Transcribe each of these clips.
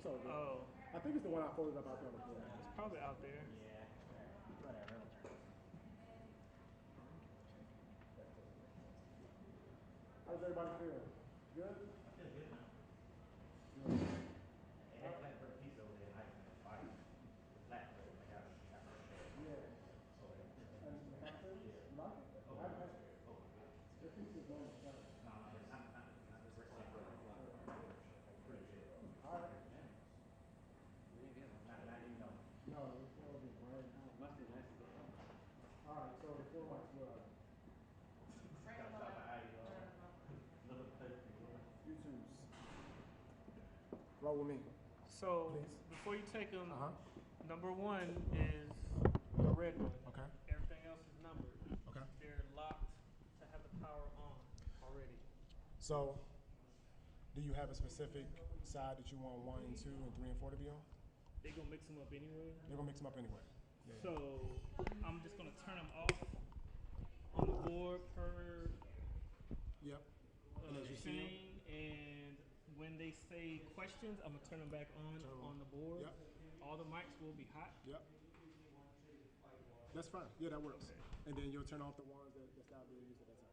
It's all good. Oh, I think it's the one I folded up out there on the floor. it's probably out there. Yeah. Whatever. How's everybody feel? Good? I feel good now. They had flat bread pizza over there, and I fight. Flat bread, I got Yeah. so And the pasta? You like it? I haven't had it. The pizza is normal. no, not the first time. All right. Not even know. No, it's all good, right? It must be nice to go home. All right, so the 4 months, well, YouTube's. Roll with me. So Please. before you take them, Uh-huh. number one is the red one. Okay. Everything else is numbered. Okay. They're locked to have the power on already. So, do you have a specific side that you want 1 and 2 and 3 and 4 to be on? They're gonna mix them up anyway. They're gonna mix them up anyway. Yeah. So I'm just gonna turn them off on the board per Yep. And as you see 'em? thing, and when they say questions, I'm gonna turn them back Turn 'em on the board. Yep. All the mics will be hot. Yep. That's fine. Yeah, that works. Okay. And then you'll turn off the ones that stop being used at that time.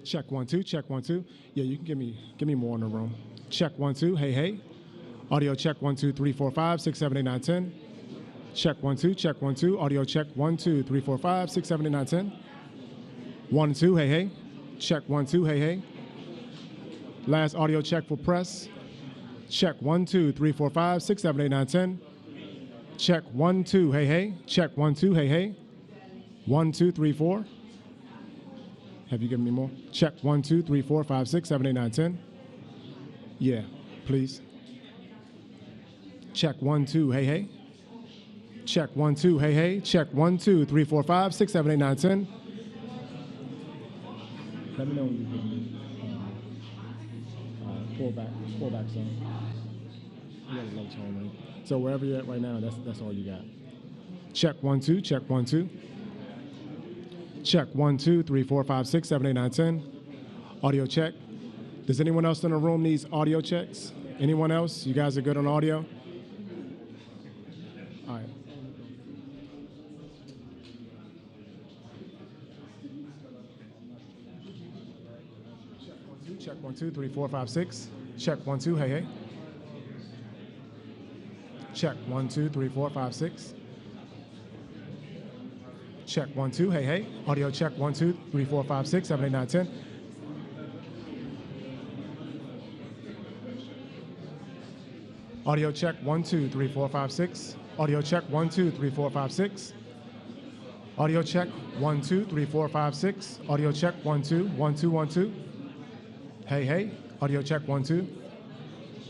Check 1 2. Check 1 2. Yeah, you can give me more in the room. Check 1 2. Hey hey. Audio check 1 2 3 4 5 6 7 8 9 10. Check 1 2. Check 1 2. Audio check 1 2 3 4 5 6 7 8 9 10. 1 2. Hey hey. Check 1 2. Hey hey. Last audio check for press. Check 1 2 3 4 5 6 7 8 9 10. Check 1 2. Hey hey. Check 1 2. Hey hey. 1 2 3 4. Have you given me more? Check 1 2 3 4 5 6 7 8 9 10. Yeah, please. Check 1 2. Hey hey. Check 1 2. Hey hey. Check 1 2 3 4 5 6 7 8 9 10. Let me know when you give me pull back some. You got a low tone, right? So wherever you're at right now, that's all you got. Check 1 2. Check 1 2. Check 1 2 3 4 5 6 7 8 9 10. Audio check. Does anyone else in the room needs audio checks? Anyone else? You guys are good on audio? All right. Check 1 2 3 4 5 6. Check 1 2. Hey hey. Check 1 2 3 4 5 6. Check 1 2. Hey hey. Audio check 1 2 3 4 5 6 7 8 9 10. Audio check 1 2 3 4 5 6. Audio check 1 2 3 4 5 6. Audio check 1 2 3 4 5 6. Audio check 1 2 1 2 1 2. Hey hey. Audio check 1 2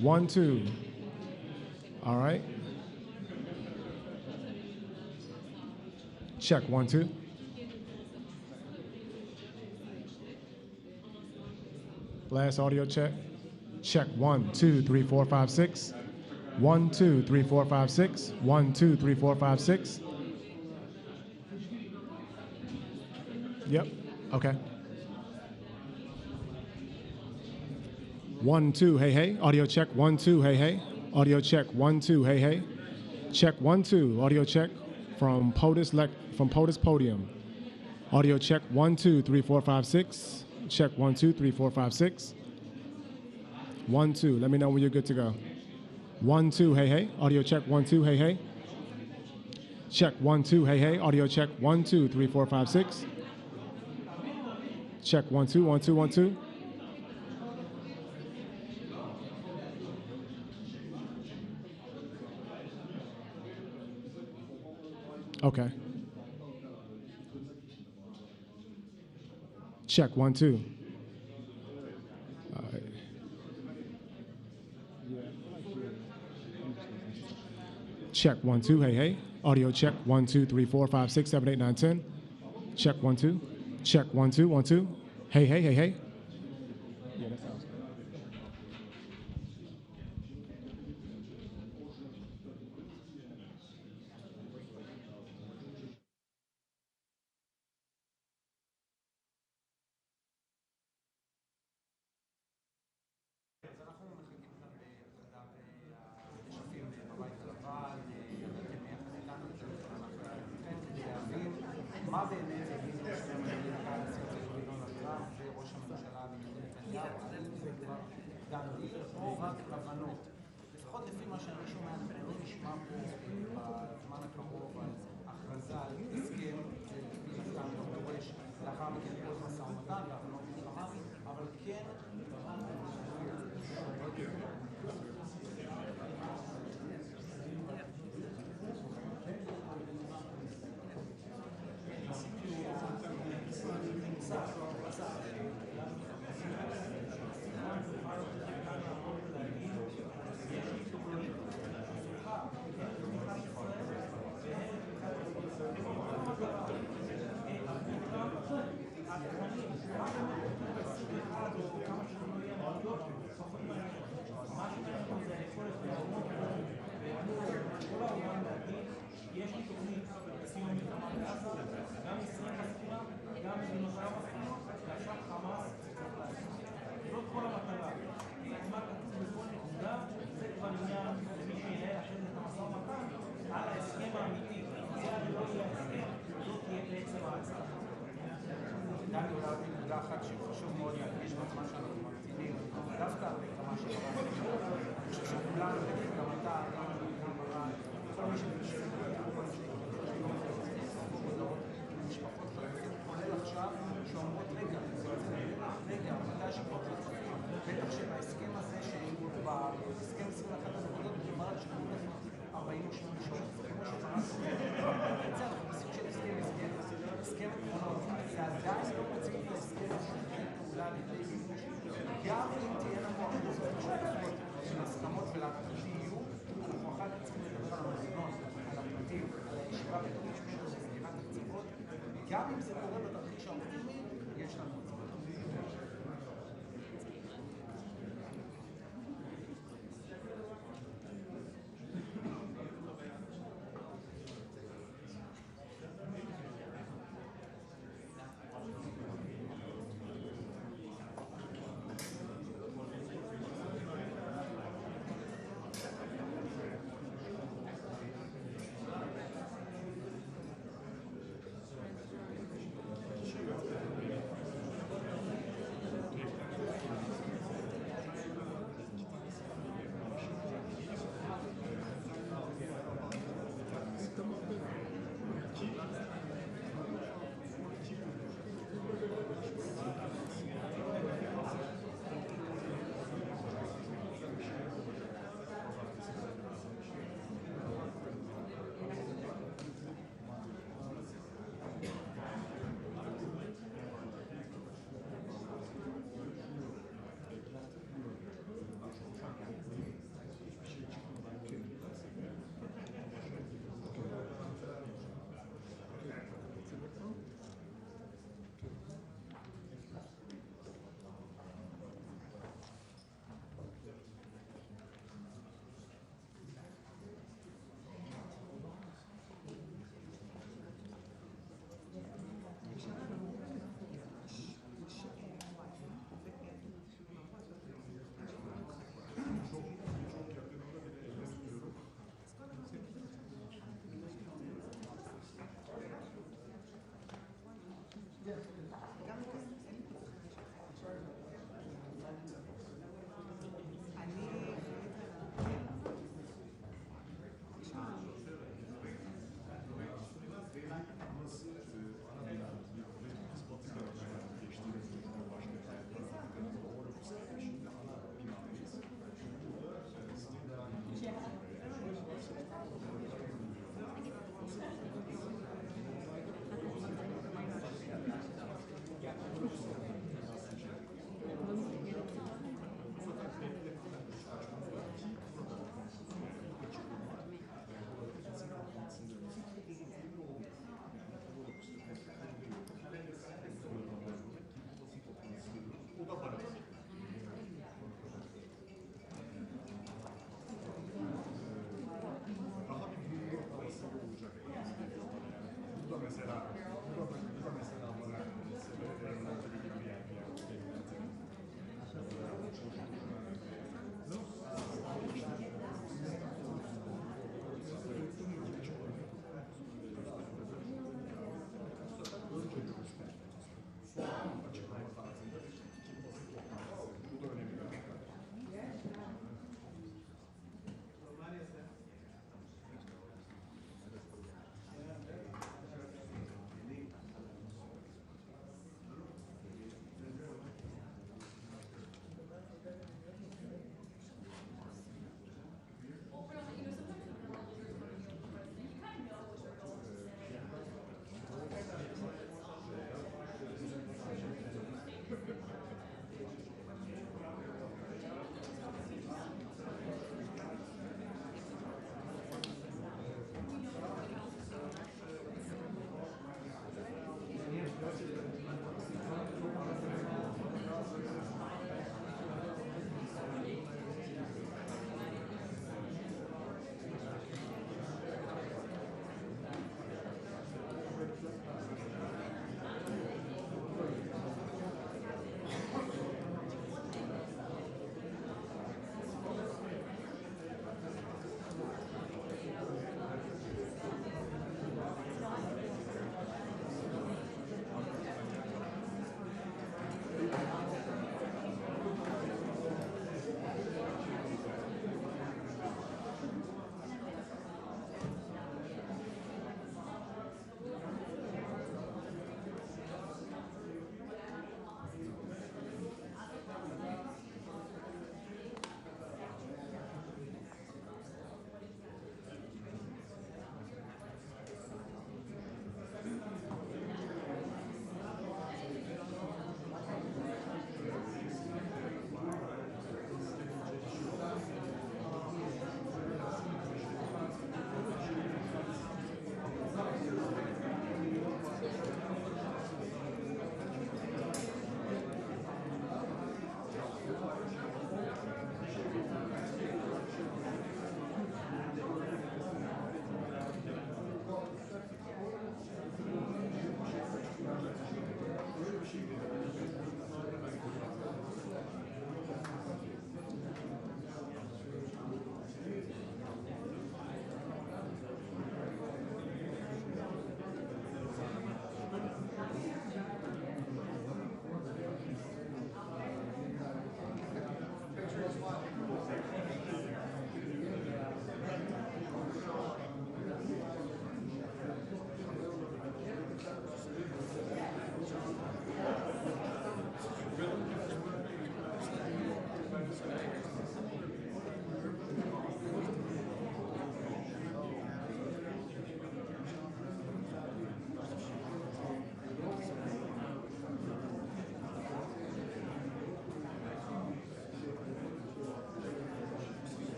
1 2. All right. Check 1 2. Last audio check. Check 1 2 3 4 5 6. 1 2 3 4 5 6. 1 2 3 4 5 6. Yep. Okay. 1 2. Hey hey. Audio check 1 2. Hey hey. Audio check 1 2. Hey hey. Check 1 2. Audio check from POTUS Podium. Audio check 1 2 3 4 5 6. Check 1 2 3 4 5 6. 1 2. Let me know when you're good to go. 1 2. Hey hey. Audio check 1 2. Hey hey. Check 1 2. Hey hey. Audio check 1 2 3 4 5 6. Check 1 2 1 2 1 2. Okay. Check 1 2. All right. Check 1 2. Hey hey. Audio check 1 2 3 4 5 6 7 8 9 10. Check 1 2. Check 1 2 1 2. Hey hey hey hey. Yeah, that sounds good. מה באמת יגידו שני המדינות הנשיאות דונלד טראמפ וראש הממשלה בנימין נתניהו, האם זה כבר דעתי או רק כוונות? לפחות לפי מה שאני שומע, לא נשמע פה בזמן הקרוב על הכרזה על הסכם, מן הסתם לא דורש לאחר מכן כל משא ומתן והבנות מלחמה, אבל כן זמן שאנחנו ממתינים, דווקא על המגמה של הרב, אני חושב שכולנו, גם אתה, גם ברק, כל מי שמתעסק בתחום הזה, משפחות חלקים, כולל עכשיו, שאומרות, רגע, מתי שכבר בטח שבהסכם הזה, בהסכם 21 הנקודות, מדובר על שכנות 48 שעות, זה כמו שפרס אנחנו בסוג של הסכם עקרונות, זה עדיין לא מציעים להסכם פעולה לידי מימוש, גם אם תהיה לנו אחוזות משותפות של הסכמות ולהערכתי יהיו, אנחנו אחר כך צריכים לדבר על המזונות, על הפרטים, על הישיבה בתוך משפט של סגירת הקצוות, גם אם זה קורה בתרחיש האופטימי, יש לנו את זה.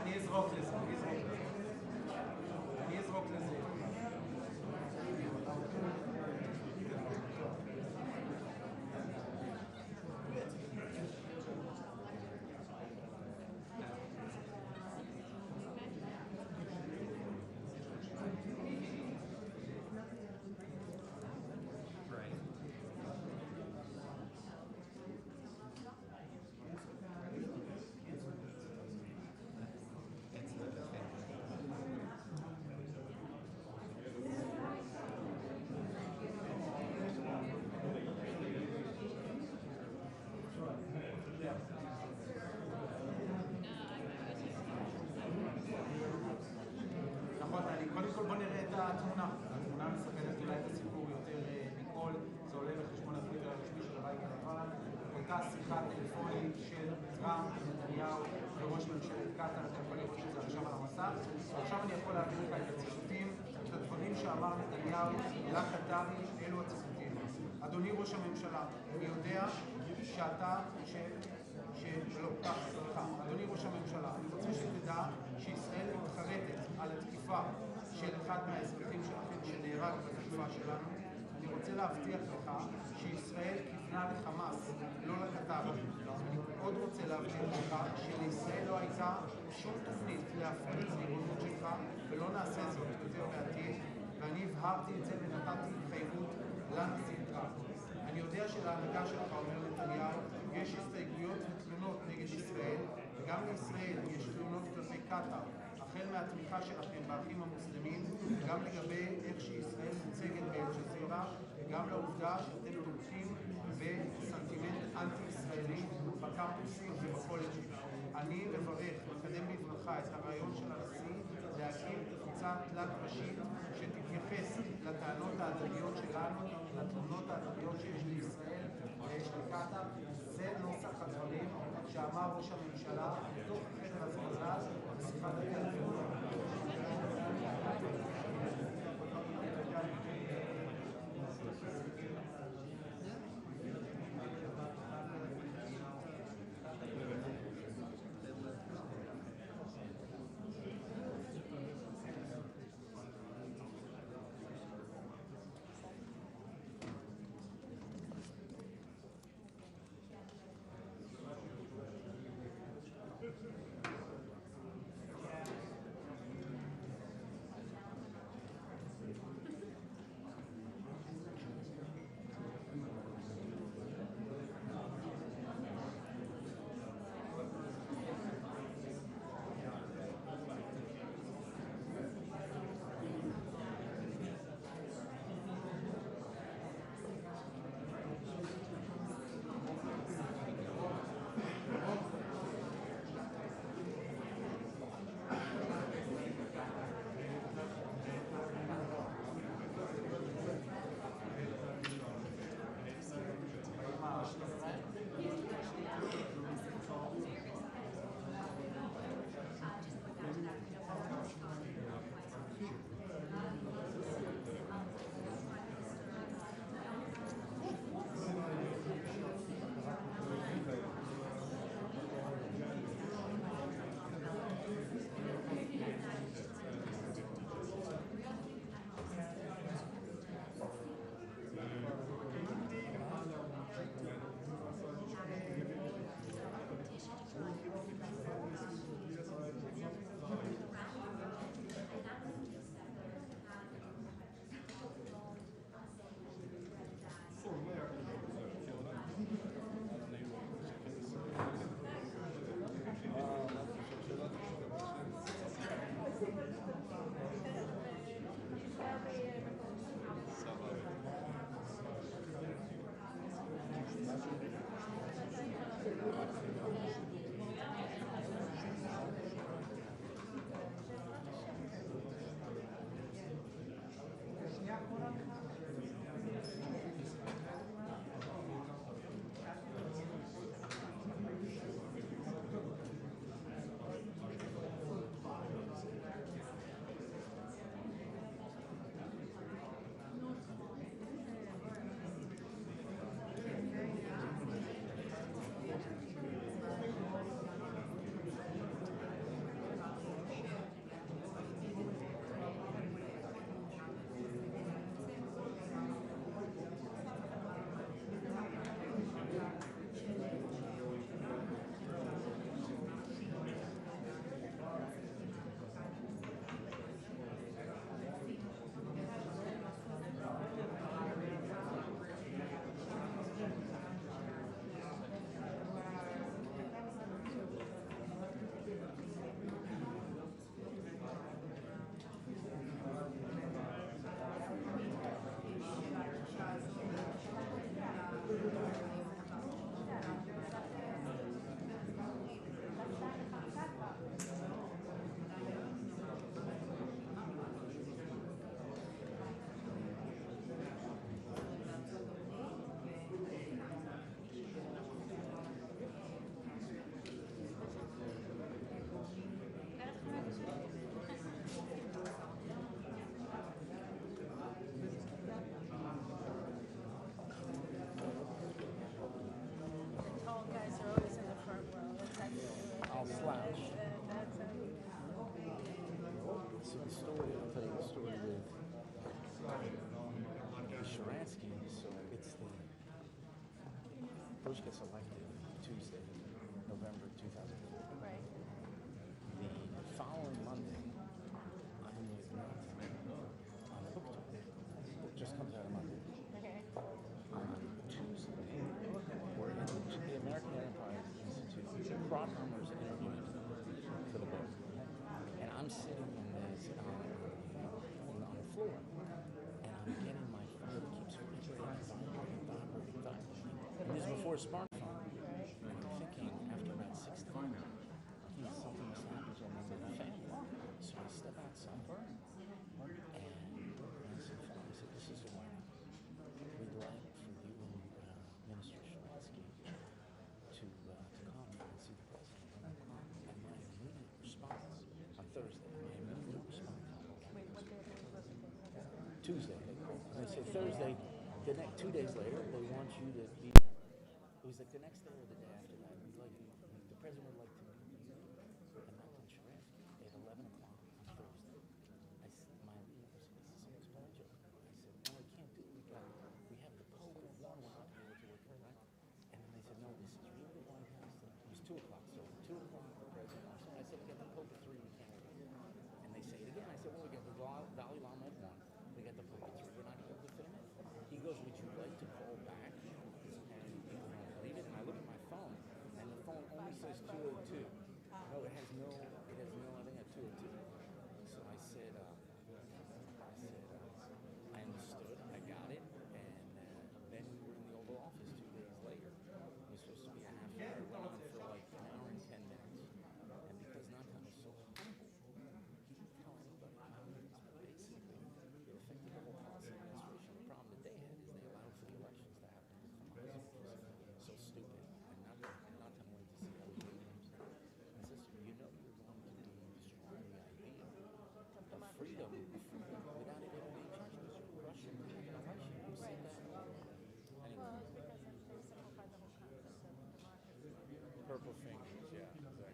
אני אזרוק לזה. אני אזרוק לזה. קודם כל בוא נראה את התמונה. התמונה מספרת אולי את הסיפור יותר מכל. זה עולה בחשבון הטוויטר הרשמי של הבית הלבן. אותה שיחה טלפונית של טראמפ, נתניהו וראש ממשלת קטאר. אתה יכול לראות את זה עכשיו על המסך. ועכשיו אני יכול להעביר לך את הציטוטים, את הדברים שאמר נתניהו לקטארי. אלו הציטוטים. אדוני ראש הממשלה, אני יודע שאתה אדוני ראש הממשלה, אני רוצה שתדע שישראל מתחרטת על התקיפה של אחד מהאזרחים שלכם שנהרג בתקיפה שלנו. אני רוצה להבטיח לך שישראל כיוונה לחמאס, לא לקטר. אני עוד רוצה להבטיח לך שלישראל לא הייתה שום תוכנית להפריד את הריבונות שלך, ולא נעשה זאת יותר בעתיד, ואני הבהרתי את זה ונתתי התחייבות לנשיא טראמפ. אני יודע שלהנהגה שלך, אומר נתניהו, יש הסתייגויות ותלונות נגד ישראל, וגם לישראל יש תלונות כלפי קטאר, החל מהתמיכה שלכם באחים המוסלמים, גם לגבי איך שישראל מוצגת באל-ג'זירה, וגם לעובדה שאתם תומכים בסנטימנט אנטי-ישראלי בקמפוסים ובקולג'ים. אני מברך, מקדם בברכה את הרעיון של הנשיא להקים קבוצה תלת-ראשית שתתייחס לטענות ההדדיות שלנו, לתלונות ההדדיות שיש לישראל ויש לקטאר. זה נוסח הדברים שאמר ראש הממשלה בתוך החדר הזרזז בשיחת הטלפון. Sprotheimer's interviewing for the book, and I'm sitting in this on the floor, and I'm getting my phone keeps vibrating. And this is before a smartphone. And I'm thinking after about 6 times, something must happen to me in the family. So I step outside, and I said, "This is why we'd like for you and Minister Sharansky to come and see the president." And my immediate response on Thursday, Tuesday, and they said Thursday. The next 2 days later, they want you to be. It was like the next day or the day after that. The president would like to meet you and Malcolm Sharansky at 11 o'clock on Thursday. I said, my leader was someone's playing joke. I said, no, we can't do it. We have the Pope at 1. We're not able to work her, right? And then they said, no, this is really the White House. It was 2 o'clock, so 2 o'clock the president. I said, we got the Pope at 3. We can't work it. And they say it again. I said, well, we got the Dalai Lama at 1. We got the Pope at 3. We're not able to fit him in. He goes, would you like to call back? And leave it. And I look at my phone, and the phone only says 202. No, it has no, I think at 202. So I said, I understood, I got it, and then we were in the Oval Office 2 days later. It was supposed to be a half hour, it went on for like an hour and 10 minutes. And because Nathan was so humble, he didn't tell anybody how it was, but basically, it affected the whole policy administration. The problem that they had is they allowed for the elections to happen. So stupid. And Nathan wanted to see how we did things. And sister, you know you're going to be destroying the idea of freedom without it ever being changed. Because you're Russian, who said that? Anyway. Purple fingers, yeah, exactly.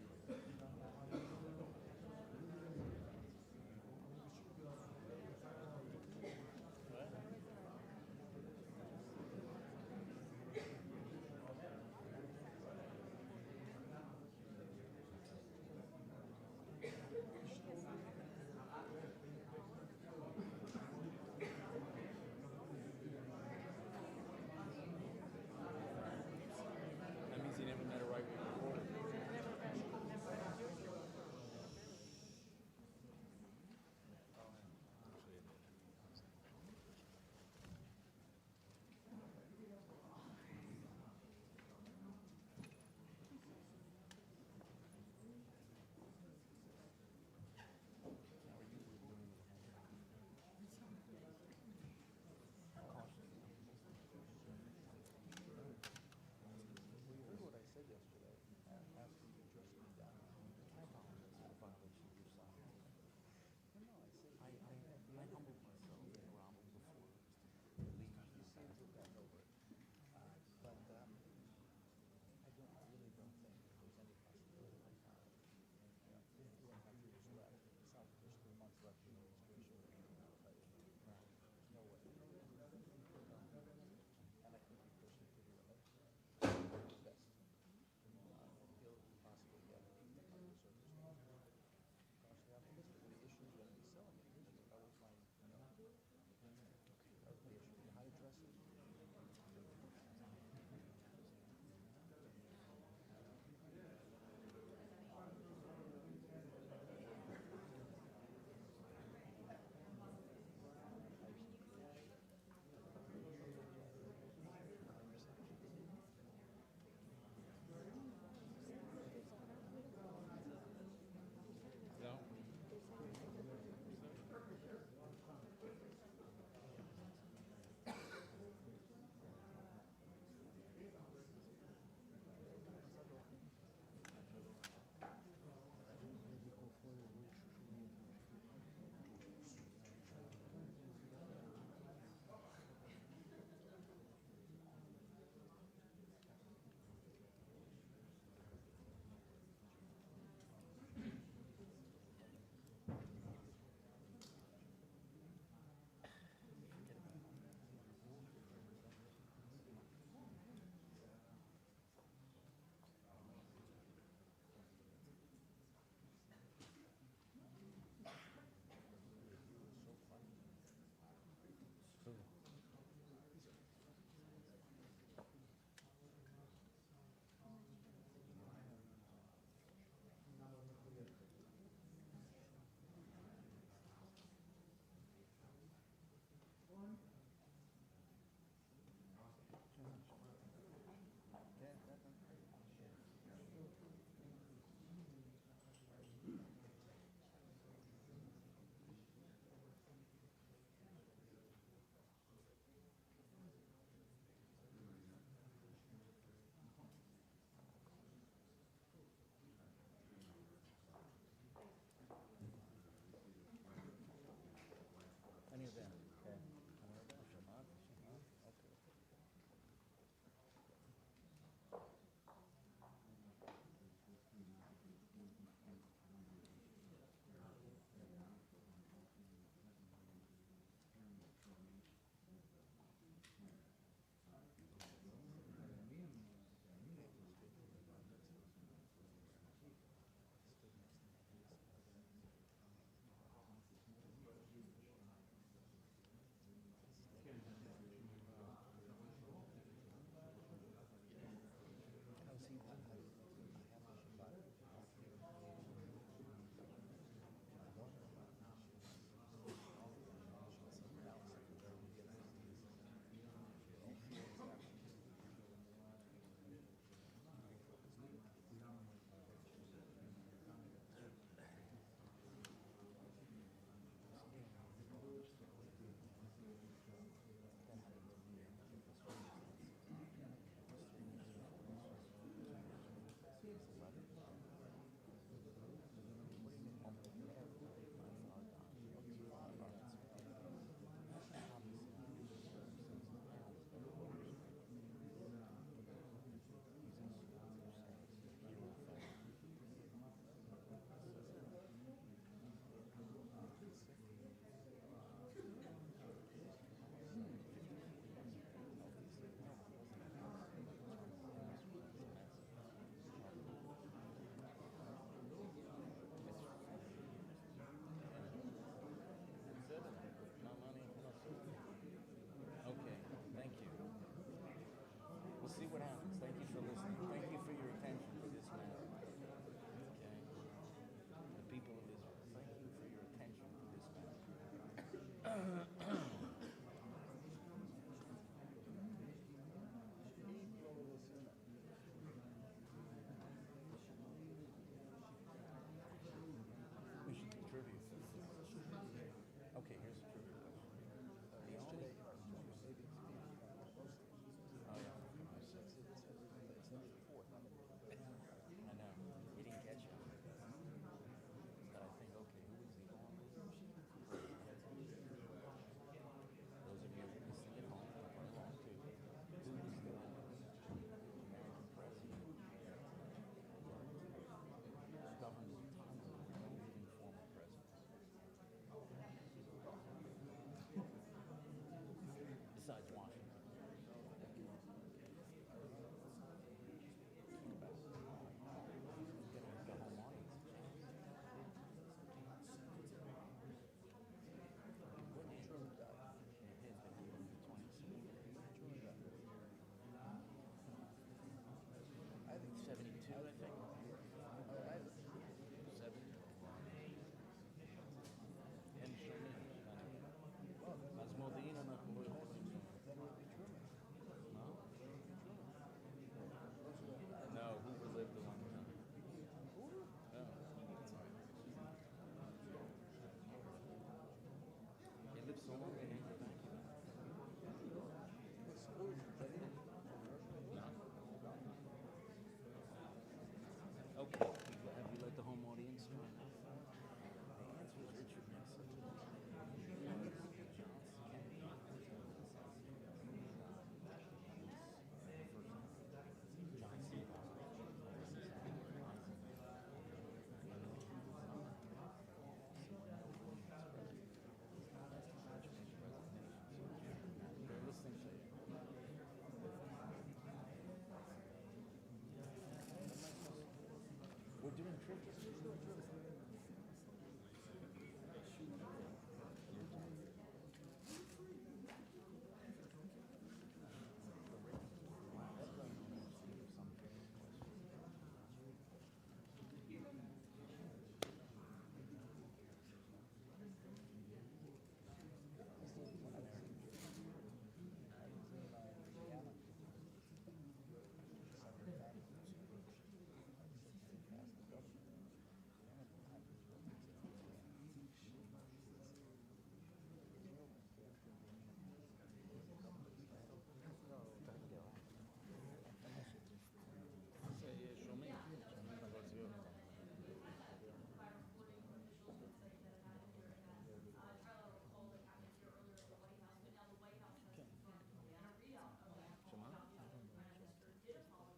That means he never met a right-wing reporter.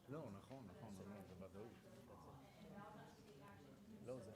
לא, נכון, זה ודאות. לא, זה...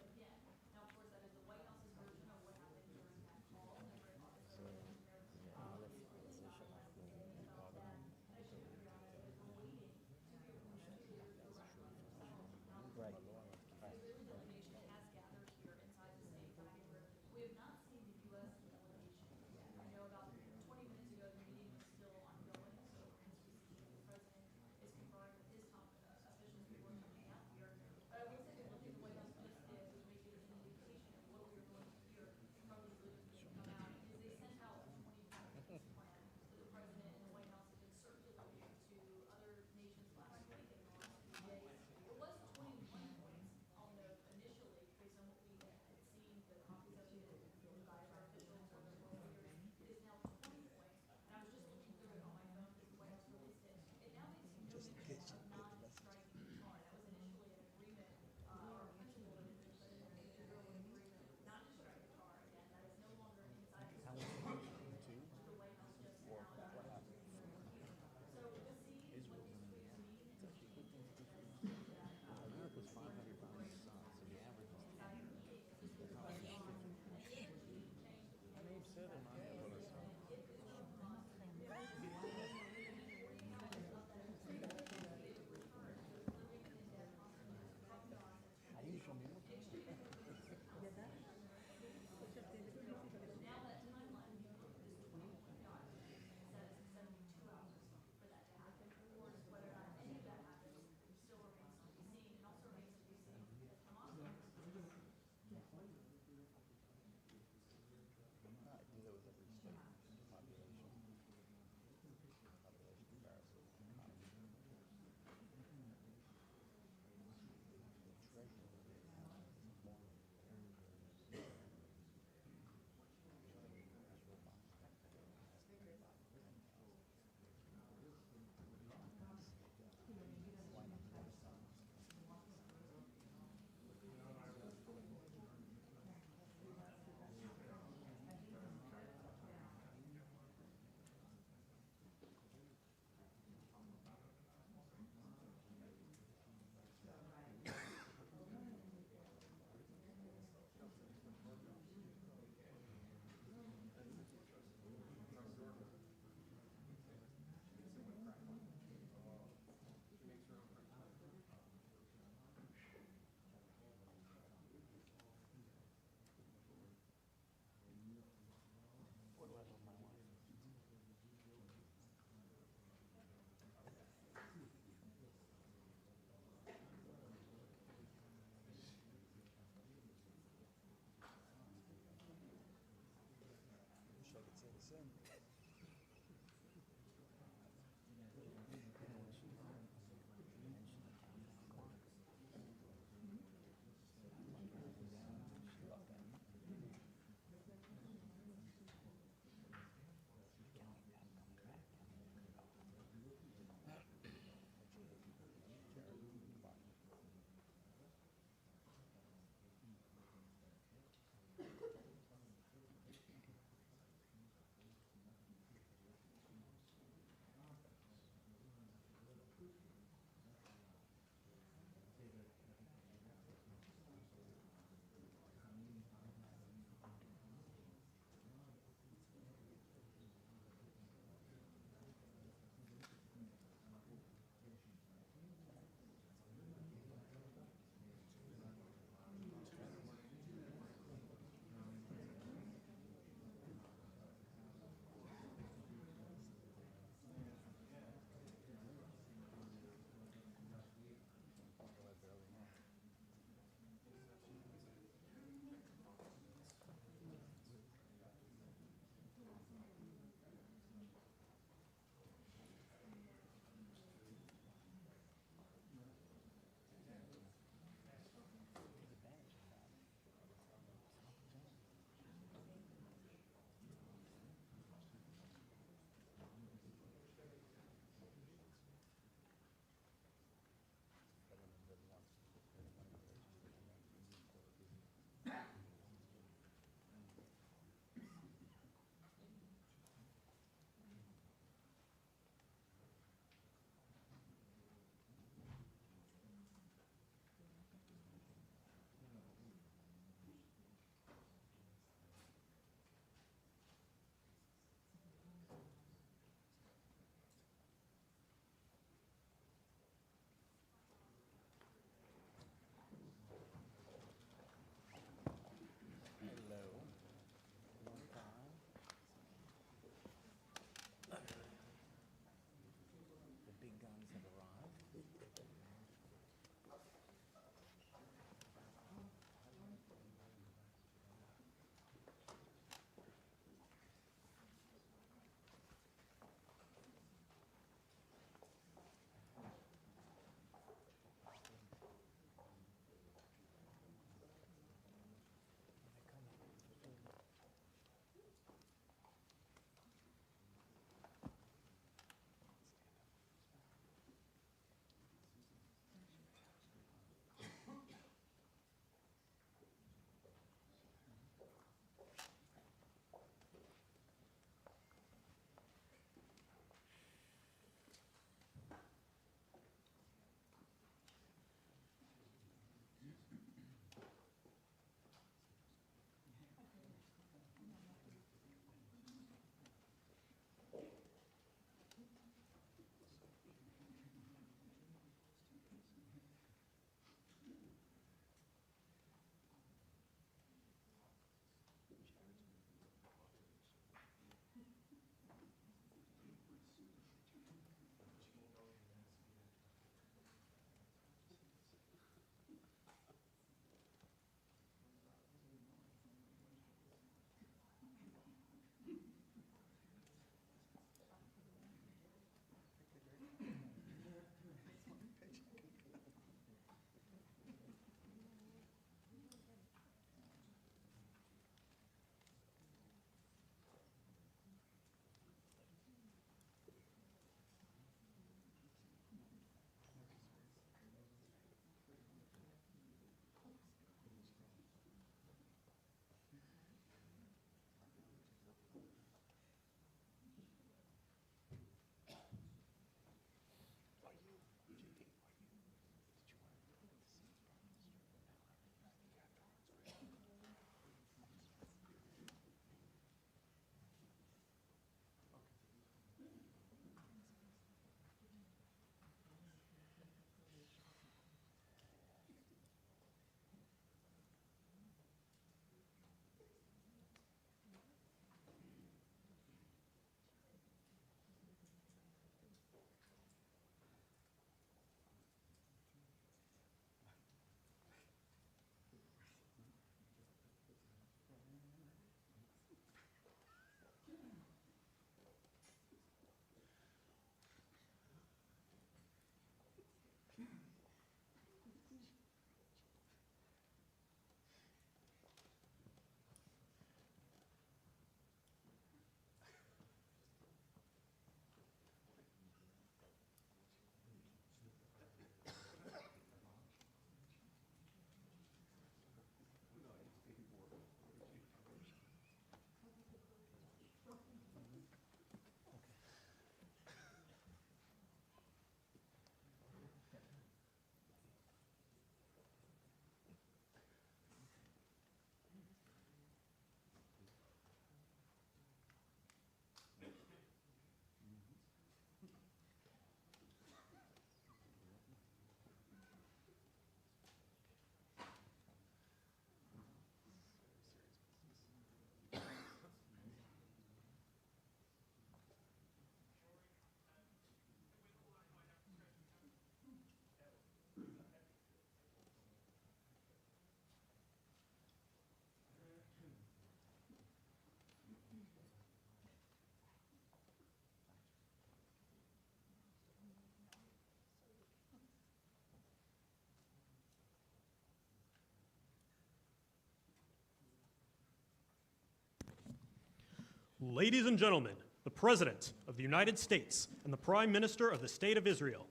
Ladies and gentlemen, the President of the United States and the Prime Minister of the State of Israel.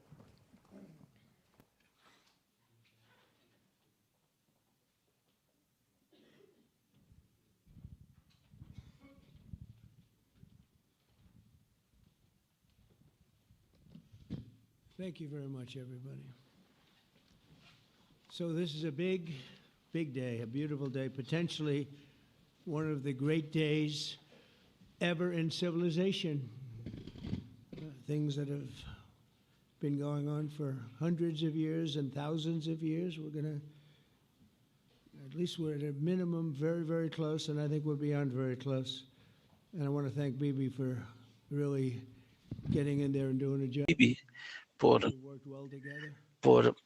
Thank you very much, everybody. So this is a big, big day, a beautiful day, potentially one of the great days ever in civilization. Things that have been going on for hundreds of years and thousands of years. We're going to, at least we're at a minimum very, very close, and I think we're beyond very close. And I want to thank Bibi for really getting in there and doing a job. Bibi, por We worked well together.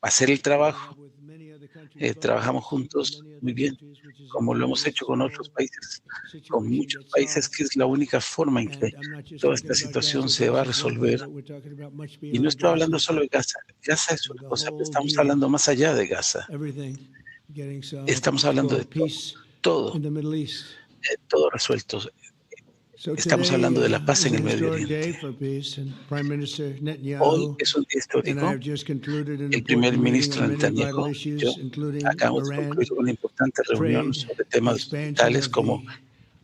hacer el trabajo. With many other countries, Trabajamos juntos muy bien, como lo hemos hecho con otros países, con muchos países, que es la única forma en que toda esta situación se va a resolver. Y no estoy hablando solo de Gaza. Gaza es una cosa, pero estamos hablando más allá de Gaza. Estamos hablando de todo, todo resuelto. Estamos hablando de la paz en el Medio Oriente. Hoy es un día histórico. El primer ministro Netanyahu y yo acabamos de concluir una importante reunión sobre temas vitales como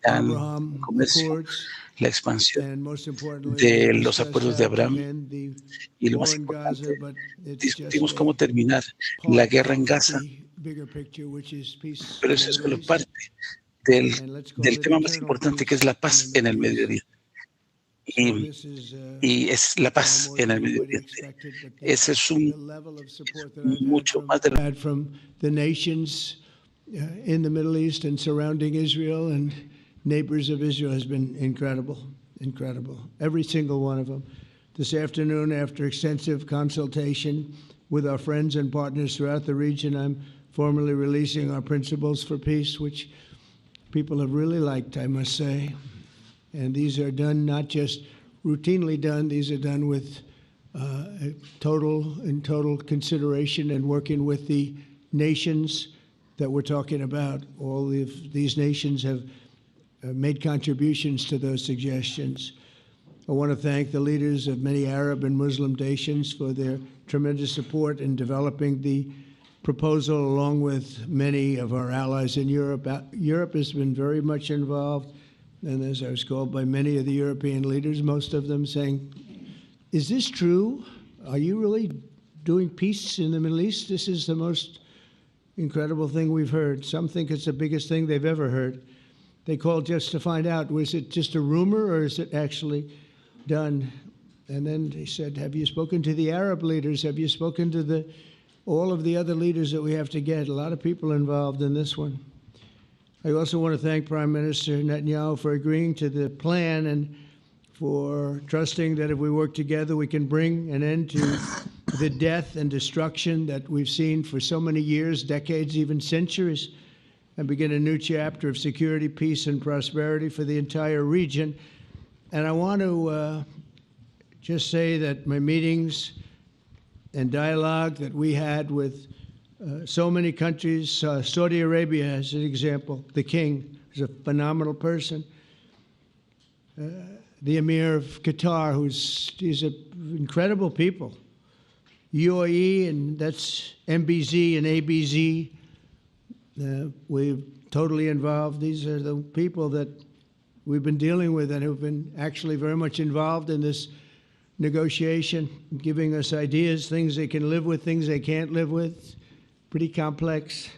el comercio, la expansión de los acuerdos de Abraham y lo más importante, discutimos cómo terminar la guerra en Gaza. Pero eso es solo parte del tema más importante, que es la paz en el Medio Oriente. Y es la paz en el Medio Oriente. Ese es mucho más de from the nations in the Middle East and surrounding Israel and neighbors of Israel has been incredible, incredible. Every single one of them. This afternoon, after extensive consultation with our friends and partners throughout the region, I'm formally releasing our principles for peace, which people have really liked, I must say. And these are done, not just routinely done, these are done with total consideration and working with the nations that we're talking about. All of these nations have made contributions to those suggestions. I want to thank the leaders of many Arab and Muslim nations for their tremendous support in developing the proposal, along with many of our allies in Europe. Europe has been very much involved, and as I was called by many of the European leaders, most of them saying, is this true? Are you really doing peace in the Middle East? This is the most incredible thing we've heard. Some think it's the biggest thing they've ever heard. They called just to find out, was it just a rumor or is it actually done? And then they said, have you spoken to the Arab leaders? Have you spoken to all of the other leaders that we have to get? A lot of people involved in this one. I also want to thank Prime Minister Netanyahu for agreeing to the plan and for trusting that if we work together, we can bring an end to the death and destruction that we've seen for so many years, decades, even centuries, and begin a new chapter of security, peace, and prosperity for the entire region. And I want to just say that my meetings and dialogue that we had with so many countries, Saudi Arabia as an example, the king is a phenomenal person. The Emir of Qatar, he's incredible people. UAE, and that's MBZ and ABZ. We're totally involved. These are the people that we've been dealing with and who've been actually very much involved in this negotiation, giving us ideas, things they can live with, things they can't live with. Pretty complex.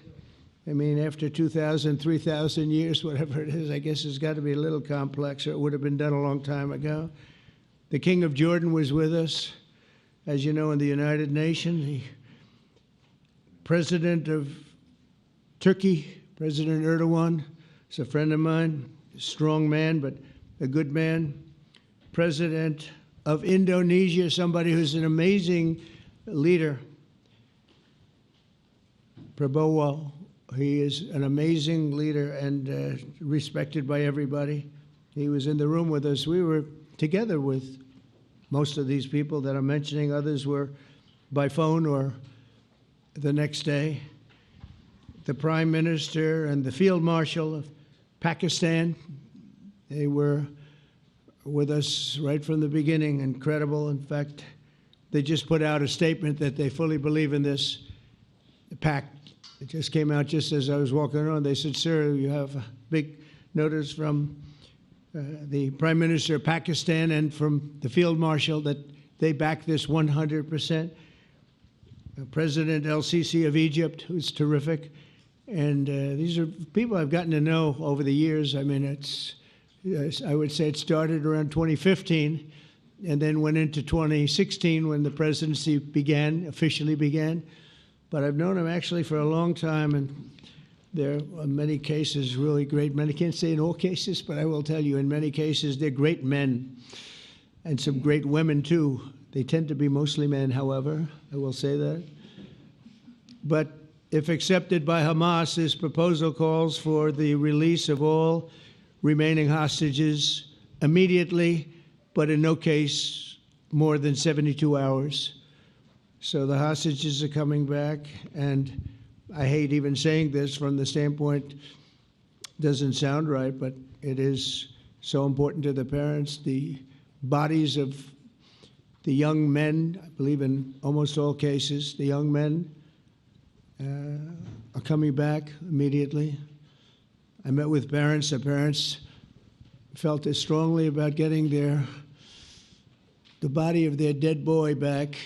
I mean, after 2,000, 3,000 years, whatever it is, I guess it's got to be a little complex, or it would have been done a long time ago. The King of Jordan was with us, as you know, in the United Nations. The President of Turkey, President Erdogan, is a friend of mine, a strong man, but a good man. President of Indonesia, somebody who's an amazing leader, Prabowo. He is an amazing leader and respected by everybody. He was in the room with us. We were together with most of these people that I'm mentioning. Others were by phone or the next day. The Prime Minister and the Field Marshal of Pakistan, they were with us right from the beginning. Incredible. In fact, they just put out a statement that they fully believe in this pact. It just came out just as I was walking around. They said, sir, you have a big notice from the Prime Minister of Pakistan and from the Field Marshal that they back this 100%. President El-Sisi of Egypt, who's terrific. And these are people I've gotten to know over the years. I mean, I would say it started around 2015 and then went into 2016 when the presidency officially began. But I've known him actually for a long time, and there are many cases really great men. I can't say in all cases, but I will tell you in many cases they're great men and some great women too. They tend to be mostly men, however, I will say that. But if accepted by Hamas, this proposal calls for the release of all remaining hostages immediately, but in no case more than 72 hours. So the hostages are coming back, and I hate even saying this from the standpoint, doesn't sound right, but it is so important to the parents. The bodies of the young men, I believe in almost all cases, the young men are coming back immediately. I met with parents. The parents felt as strongly about getting the body of their dead boy back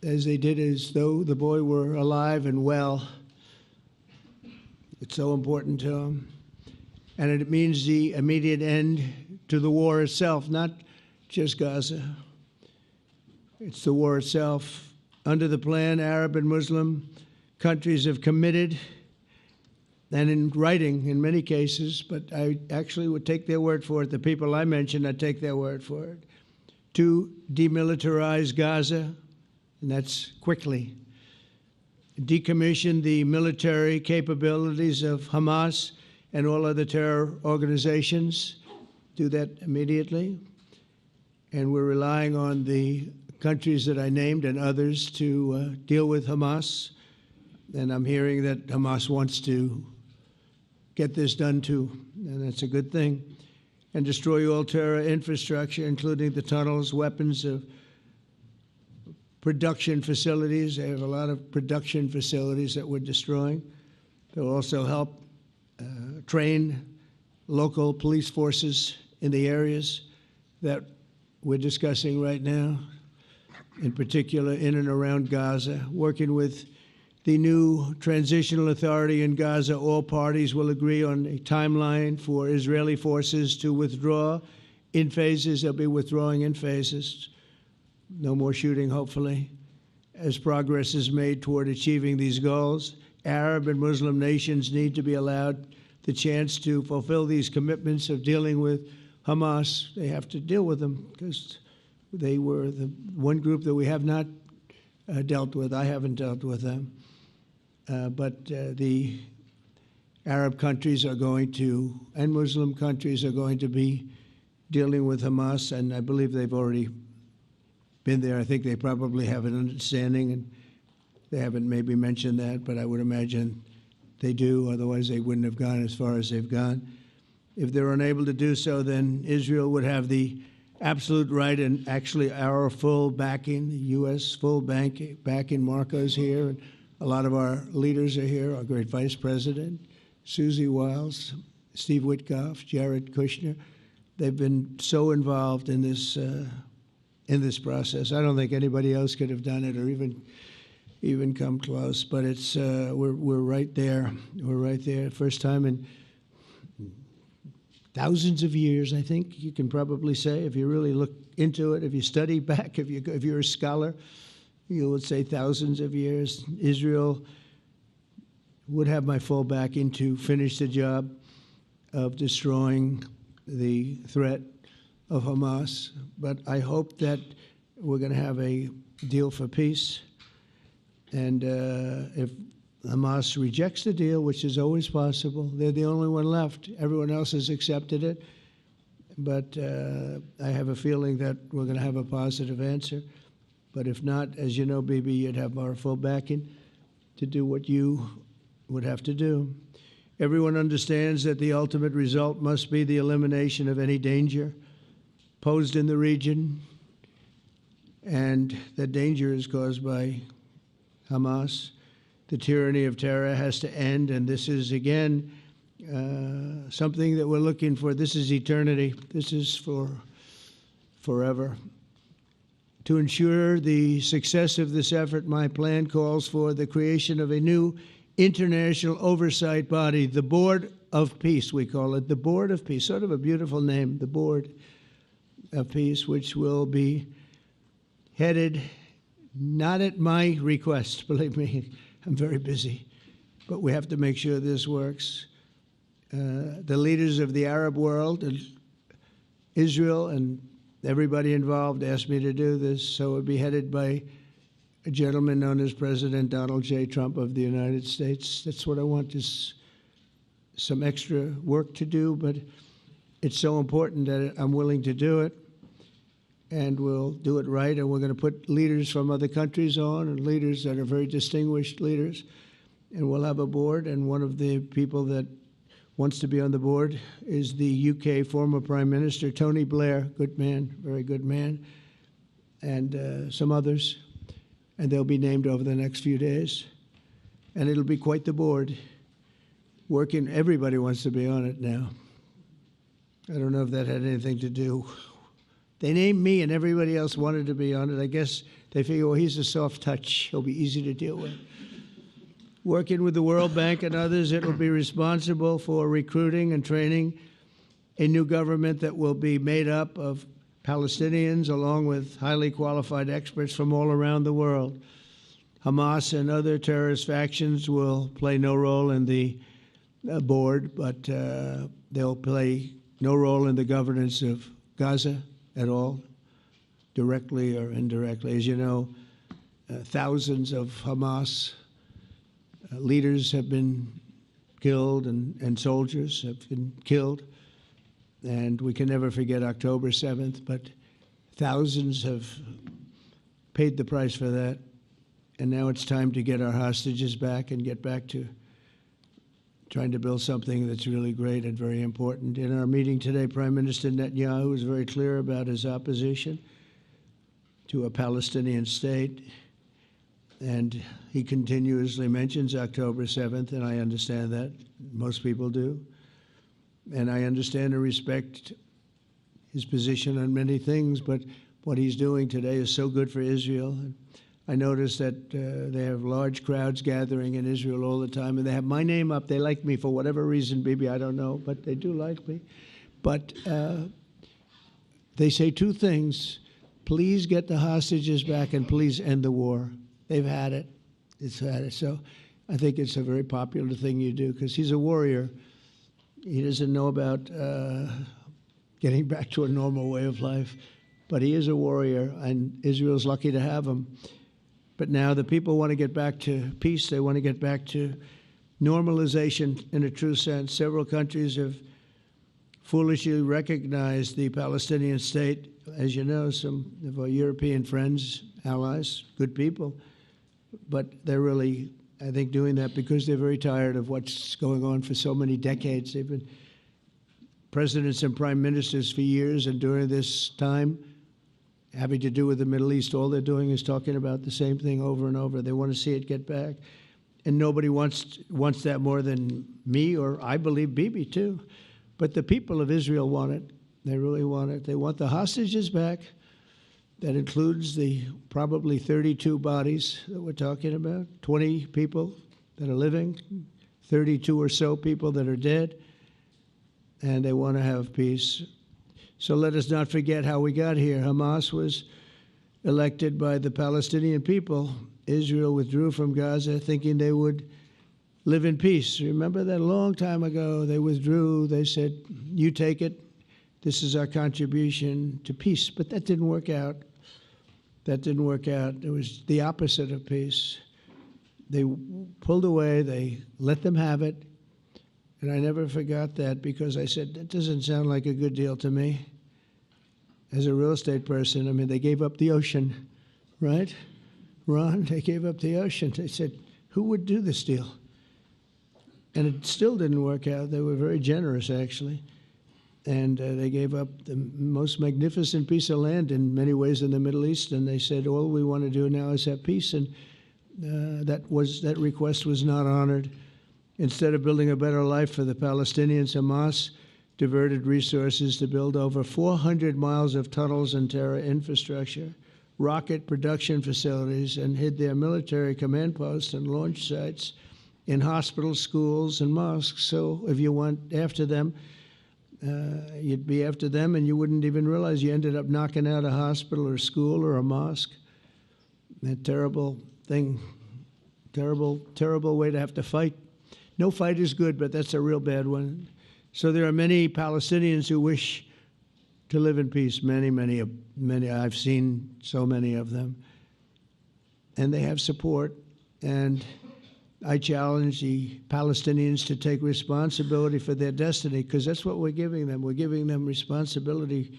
as they did as though the boy were alive and well. It's so important to them. And it means the immediate end to the war itself, not just Gaza. It's the war itself. Under the plan, Arab and Muslim countries have committed, and in writing in many cases, but I actually would take their word for it. The people I mentioned, I'd take their word for it, to demilitarize Gaza, and that's quickly. Decommission the military capabilities of Hamas and all other terror organizations. Do that immediately. And we're relying on the countries that I named and others to deal with Hamas. And I'm hearing that Hamas wants to get this done too, and that's a good thing. And destroy all terror infrastructure, including the tunnels, weapons of production facilities. They have a lot of production facilities that we're destroying. They'll also help train local police forces in the areas that we're discussing right now, in particular in and around Gaza, working with the new transitional authority in Gaza. All parties will agree on a timeline for Israeli forces to withdraw in phases. They'll be withdrawing in phases. No more shooting, hopefully, as progress is made toward achieving these goals. Arab and Muslim nations need to be allowed the chance to fulfill these commitments of dealing with Hamas. They have to deal with them because they were the one group that we have not dealt with. I haven't dealt with them. But the Arab countries are going to, and Muslim countries are going to be dealing with Hamas, and I believe they've already been there. I think they probably have an understanding, and they haven't maybe mentioned that, but I would imagine they do. Otherwise, they wouldn't have gone as far as they've gone. If they're unable to do so, then Israel would have the absolute right and actually our full backing, the U.S. full backing. Marco's here, and a lot of our leaders are here, our great Vice President, Susie Wiles, Steve Witkoff, Jared Kushner. They've been so involved in this process. I don't think anybody else could have done it or even come close. But it's we're right there. We're right there. First time in thousands of years, I think you can probably say, if you really look into it, if you study back, if you're a scholar, you would say thousands of years. Israel would have my full backing to finish the job of destroying the threat of Hamas. But I hope that we're going to have a deal for peace. And if Hamas rejects the deal, which is always possible, they're the only one left. Everyone else has accepted it. But I have a feeling that we're going to have a positive answer. But if not, as you know, Bibi, you'd have our full backing to do what you would have to do. Everyone understands that the ultimate result must be the elimination of any danger, posed in the region, and the danger is caused by Hamas. The tyranny of terror has to end, and this is, again, something that we're looking for. This is eternity. This is for forever. To ensure the success of this effort, my plan calls for the creation of a new international oversight body, the Board of Peace, we call it, the Board of Peace, sort of a beautiful name, the Board of Peace, which will be headed, not at my request, believe me, I'm very busy, but we have to make sure this works. The leaders of the Arab world and Israel and everybody involved asked me to do this, so it would be headed by a gentleman known as President Donald J. Trump of the United States. That's what I want, is some extra work to do, but it's so important that I'm willing to do it, and we'll do it right, and we're going to put leaders from other countries on, and leaders that are very distinguished leaders, and we'll have a board, and one of the people that wants to be on the board is the UK former Prime Minister, Tony Blair, good man, very good man, and some others, and they'll be named over the next few days, and it'll be quite the board. Working, everybody wants to be on it now. I don't know if that had anything to do. They named me and everybody else wanted to be on it. I guess they figure, well, he's a soft touch. He'll be easy to deal with. Working with the World Bank and others, it will be responsible for recruiting and training a new government that will be made up of Palestinians along with highly qualified experts from all around the world. Hamas and other terrorist factions will play no role in the board, but they'll play no role in the governance of Gaza at all, directly or indirectly. As you know, thousands of Hamas leaders have been killed and soldiers have been killed. And we can never forget October 7th, but thousands have paid the price for that. And now it's time to get our hostages back and get back to trying to build something that's really great and very important. In our meeting today, Prime Minister Netanyahu was very clear about his opposition to a Palestinian state. And he continuously mentions October 7th, and I understand that. Most people do. And I understand and respect his position on many things, but what he's doing today is so good for Israel. I notice that they have large crowds gathering in Israel all the time, and they have my name up. They like me for whatever reason, maybe I don't know, but they do like me. But they say two things: please get the hostages back, and please end the war. They've had it. It's had it. So I think it's a very popular thing you do, because he's a warrior. He doesn't know about getting back to a normal way of life, but he is a warrior, and Israel's lucky to have him. But now the people want to get back to peace. They want to get back to normalization in a true sense. Several countries have foolishly recognized the Palestinian state. As you know, some of our European friends, allies, good people, but they're really, I think, doing that because they're very tired of what's going on for so many decades. They've been presidents and prime ministers for years, and during this time, having to do with the Middle East, all they're doing is talking about the same thing over and over. They want to see it get back. And nobody wants that more than me, or I believe Bibi too. But the people of Israel want it. They really want it. They want the hostages back. That includes the probably 32 bodies that we're talking about, 20 people that are living, 32 or so people that are dead, and they want to have peace. So let us not forget how we got here. Hamas was elected by the Palestinian people. Israel withdrew from Gaza thinking they would live in peace. Remember that a long time ago, they withdrew. They said, you take it. This is our contribution to peace. But that didn't work out. That didn't work out. It was the opposite of peace. They pulled away. They let them have it. And I never forgot that, because I said, that doesn't sound like a good deal to me. As a real estate person, I mean, they gave up the ocean, right? Ron, they gave up the ocean. They said, who would do this deal? And it still didn't work out. They were very generous, actually. And they gave up the most magnificent piece of land in many ways in the Middle East, and they said, all we want to do now is have peace, and that request was not honored. Instead of building a better life for the Palestinians, Hamas diverted resources to build over 400 miles of tunnels and terror infrastructure, rocket production facilities, and hid their military command posts and launch sites in hospitals, schools, and mosques. So if you went after them, you'd be after them, and you wouldn't even realize you ended up knocking out a hospital or school or a mosque. A terrible thing, terrible, terrible way to have to fight. No fight is good, but that's a real bad one. So there are many Palestinians who wish to live in peace. Many. I've seen so many of them, and they have support. And I challenge the Palestinians to take responsibility for their destiny, because that's what we're giving them. We're giving them responsibility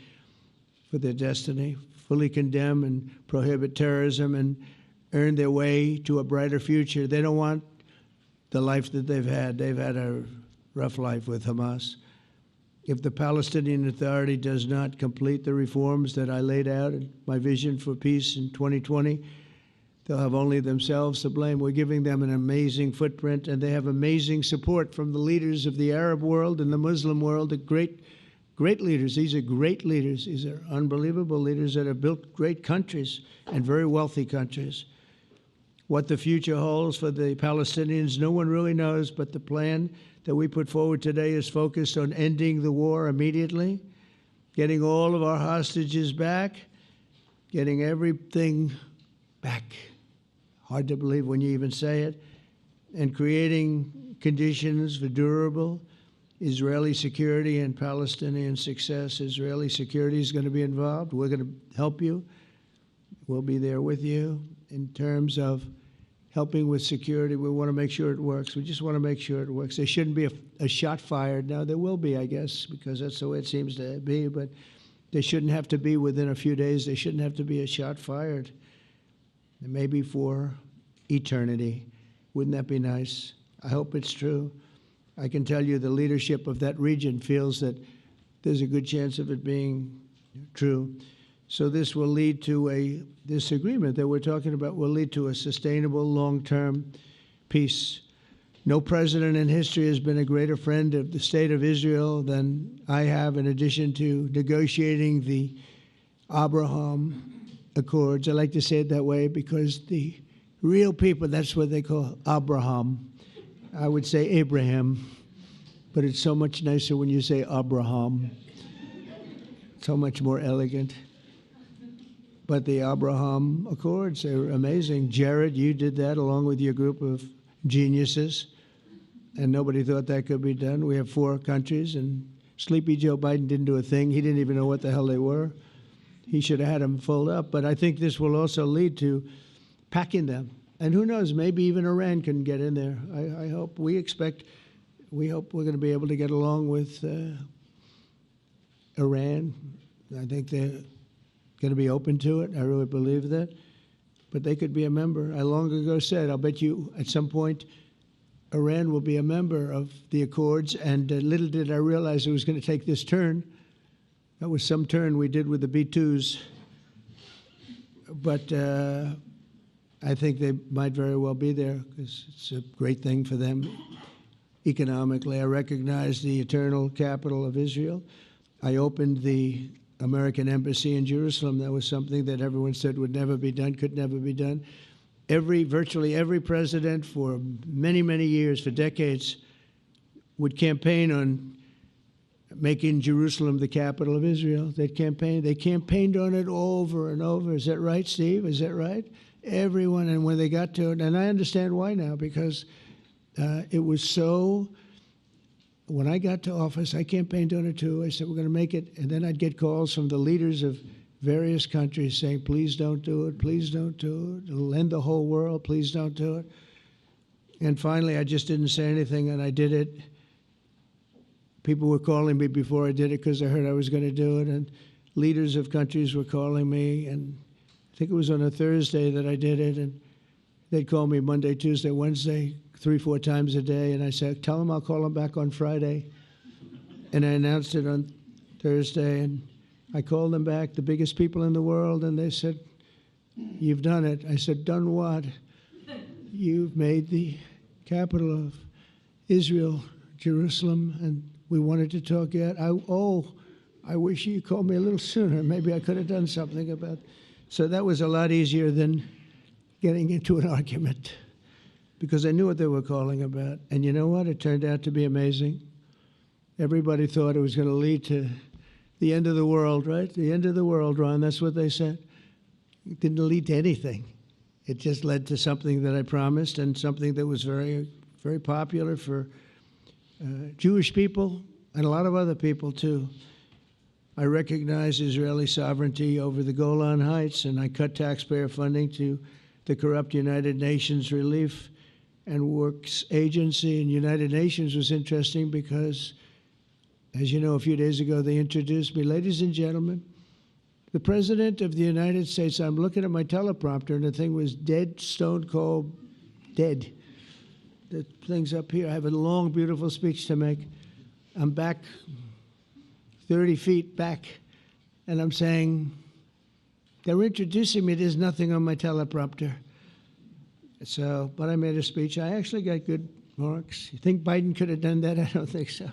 for their destiny, fully condemn and prohibit terrorism and earn their way to a brighter future. They don't want the life that they've had. They've had a rough life with Hamas. If the Palestinian Authority does not complete the reforms that I laid out in my vision for peace in 2020, they'll have only themselves to blame. We're giving them an amazing footprint, and they have amazing support from the leaders of the Arab world and the Muslim world, the great leaders. These are great leaders. These are unbelievable leaders that have built great countries and very wealthy countries. What the future holds for the Palestinians, no one really knows, but the plan that we put forward today is focused on ending the war immediately, getting all of our hostages back, getting everything back. Hard to believe when you even say it, and creating conditions for durable Israeli security and Palestinian success. Israeli security is going to be involved. We're going to help you. We'll be there with you in terms of helping with security. We want to make sure it works. We just want to make sure it works. There shouldn't be a shot fired. Now, there will be, I guess, because that's the way it seems to be, but there shouldn't have to be within a few days. There shouldn't have to be a shot fired. Maybe for eternity. Wouldn't that be nice? I hope it's true. I can tell you the leadership of that region feels that there's a good chance of it being true. So this will lead to this agreement that we're talking about will lead to a sustainable long-term peace. No president in history has been a greater friend of the state of Israel than I have, in addition to negotiating the Abraham Accords. I like to say it that way because the real people, that's what they call Abraham. I would say Abraham, but it's so much nicer when you say Abraham. So much more elegant. But the Abraham Accords, they're amazing. Jared, you did that along with your group of geniuses, and nobody thought that could be done. We have 4 countries, and Sleepy Joe Biden didn't do a thing. He didn't even know what the hell they were. He should have had them fold up. But I think this will also lead to packing them. And who knows, maybe even Iran can get in there. I hope, we hope we're going to be able to get along with Iran. I think they're going to be open to it. I really believe that. But they could be a member. I long ago said, I'll bet you at some point Iran will be a member of the Accords. And little did I realize it was going to take this turn. That was some turn we did with the B-2s. But I think they might very well be there because it's a great thing for them economically. I recognize the eternal capital of Israel. I opened the American embassy in Jerusalem. That was something that everyone said would never be done, could never be done. Virtually every president for many, many years, for decades, would campaign on making Jerusalem the capital of Israel. They campaigned on it over and over. Is that right, Steve? Is that right? Everyone, and when they got to it, and I understand why now, because it was so. When I got to office, I campaigned on it too. I said, we're going to make it. And then I'd get calls from the leaders of various countries saying, please don't do it. Please don't do it. It'll end the whole world. Please don't do it. And finally, I just didn't say anything, and I did it. People were calling me before I did it because they heard I was going to do it. And leaders of countries were calling me. And I think it was on a Thursday that I did it. And they'd call me Monday, Tuesday, Wednesday, 3-4 times a day, and I said, tell them I'll call them back on Friday. And I announced it on Thursday, and I called them back, the biggest people in the world, and they said, "You've done it." I said, "Done what?" "You've made the capital of Israel, Jerusalem, and we wanted to talk yet." I wish you called me a little sooner. Maybe I could have done something about it. So that was a lot easier than getting into an argument, because I knew what they were calling about. And you know what? It turned out to be amazing. Everybody thought it was going to lead to the end of the world, right? The end of the world, Ron, that's what they said. It didn't lead to anything. It just led to something that I promised, and something that was very, very popular for Jewish people and a lot of other people too. I recognize Israeli sovereignty over the Golan Heights, and I cut taxpayer funding to the corrupt United Nations Relief and Works Agency. And United Nations was interesting because, as you know, a few days ago they introduced me. Ladies and gentlemen, the President of the United States. I'm looking at my teleprompter, and the thing was dead, stone cold, dead. The thing's up here. I have a long, beautiful speech to make. I'm back 30 feet back, and I'm saying, they're introducing me. There's nothing on my teleprompter. So, but I made a speech. I actually got good marks. You think Biden could have done that? I don't think so.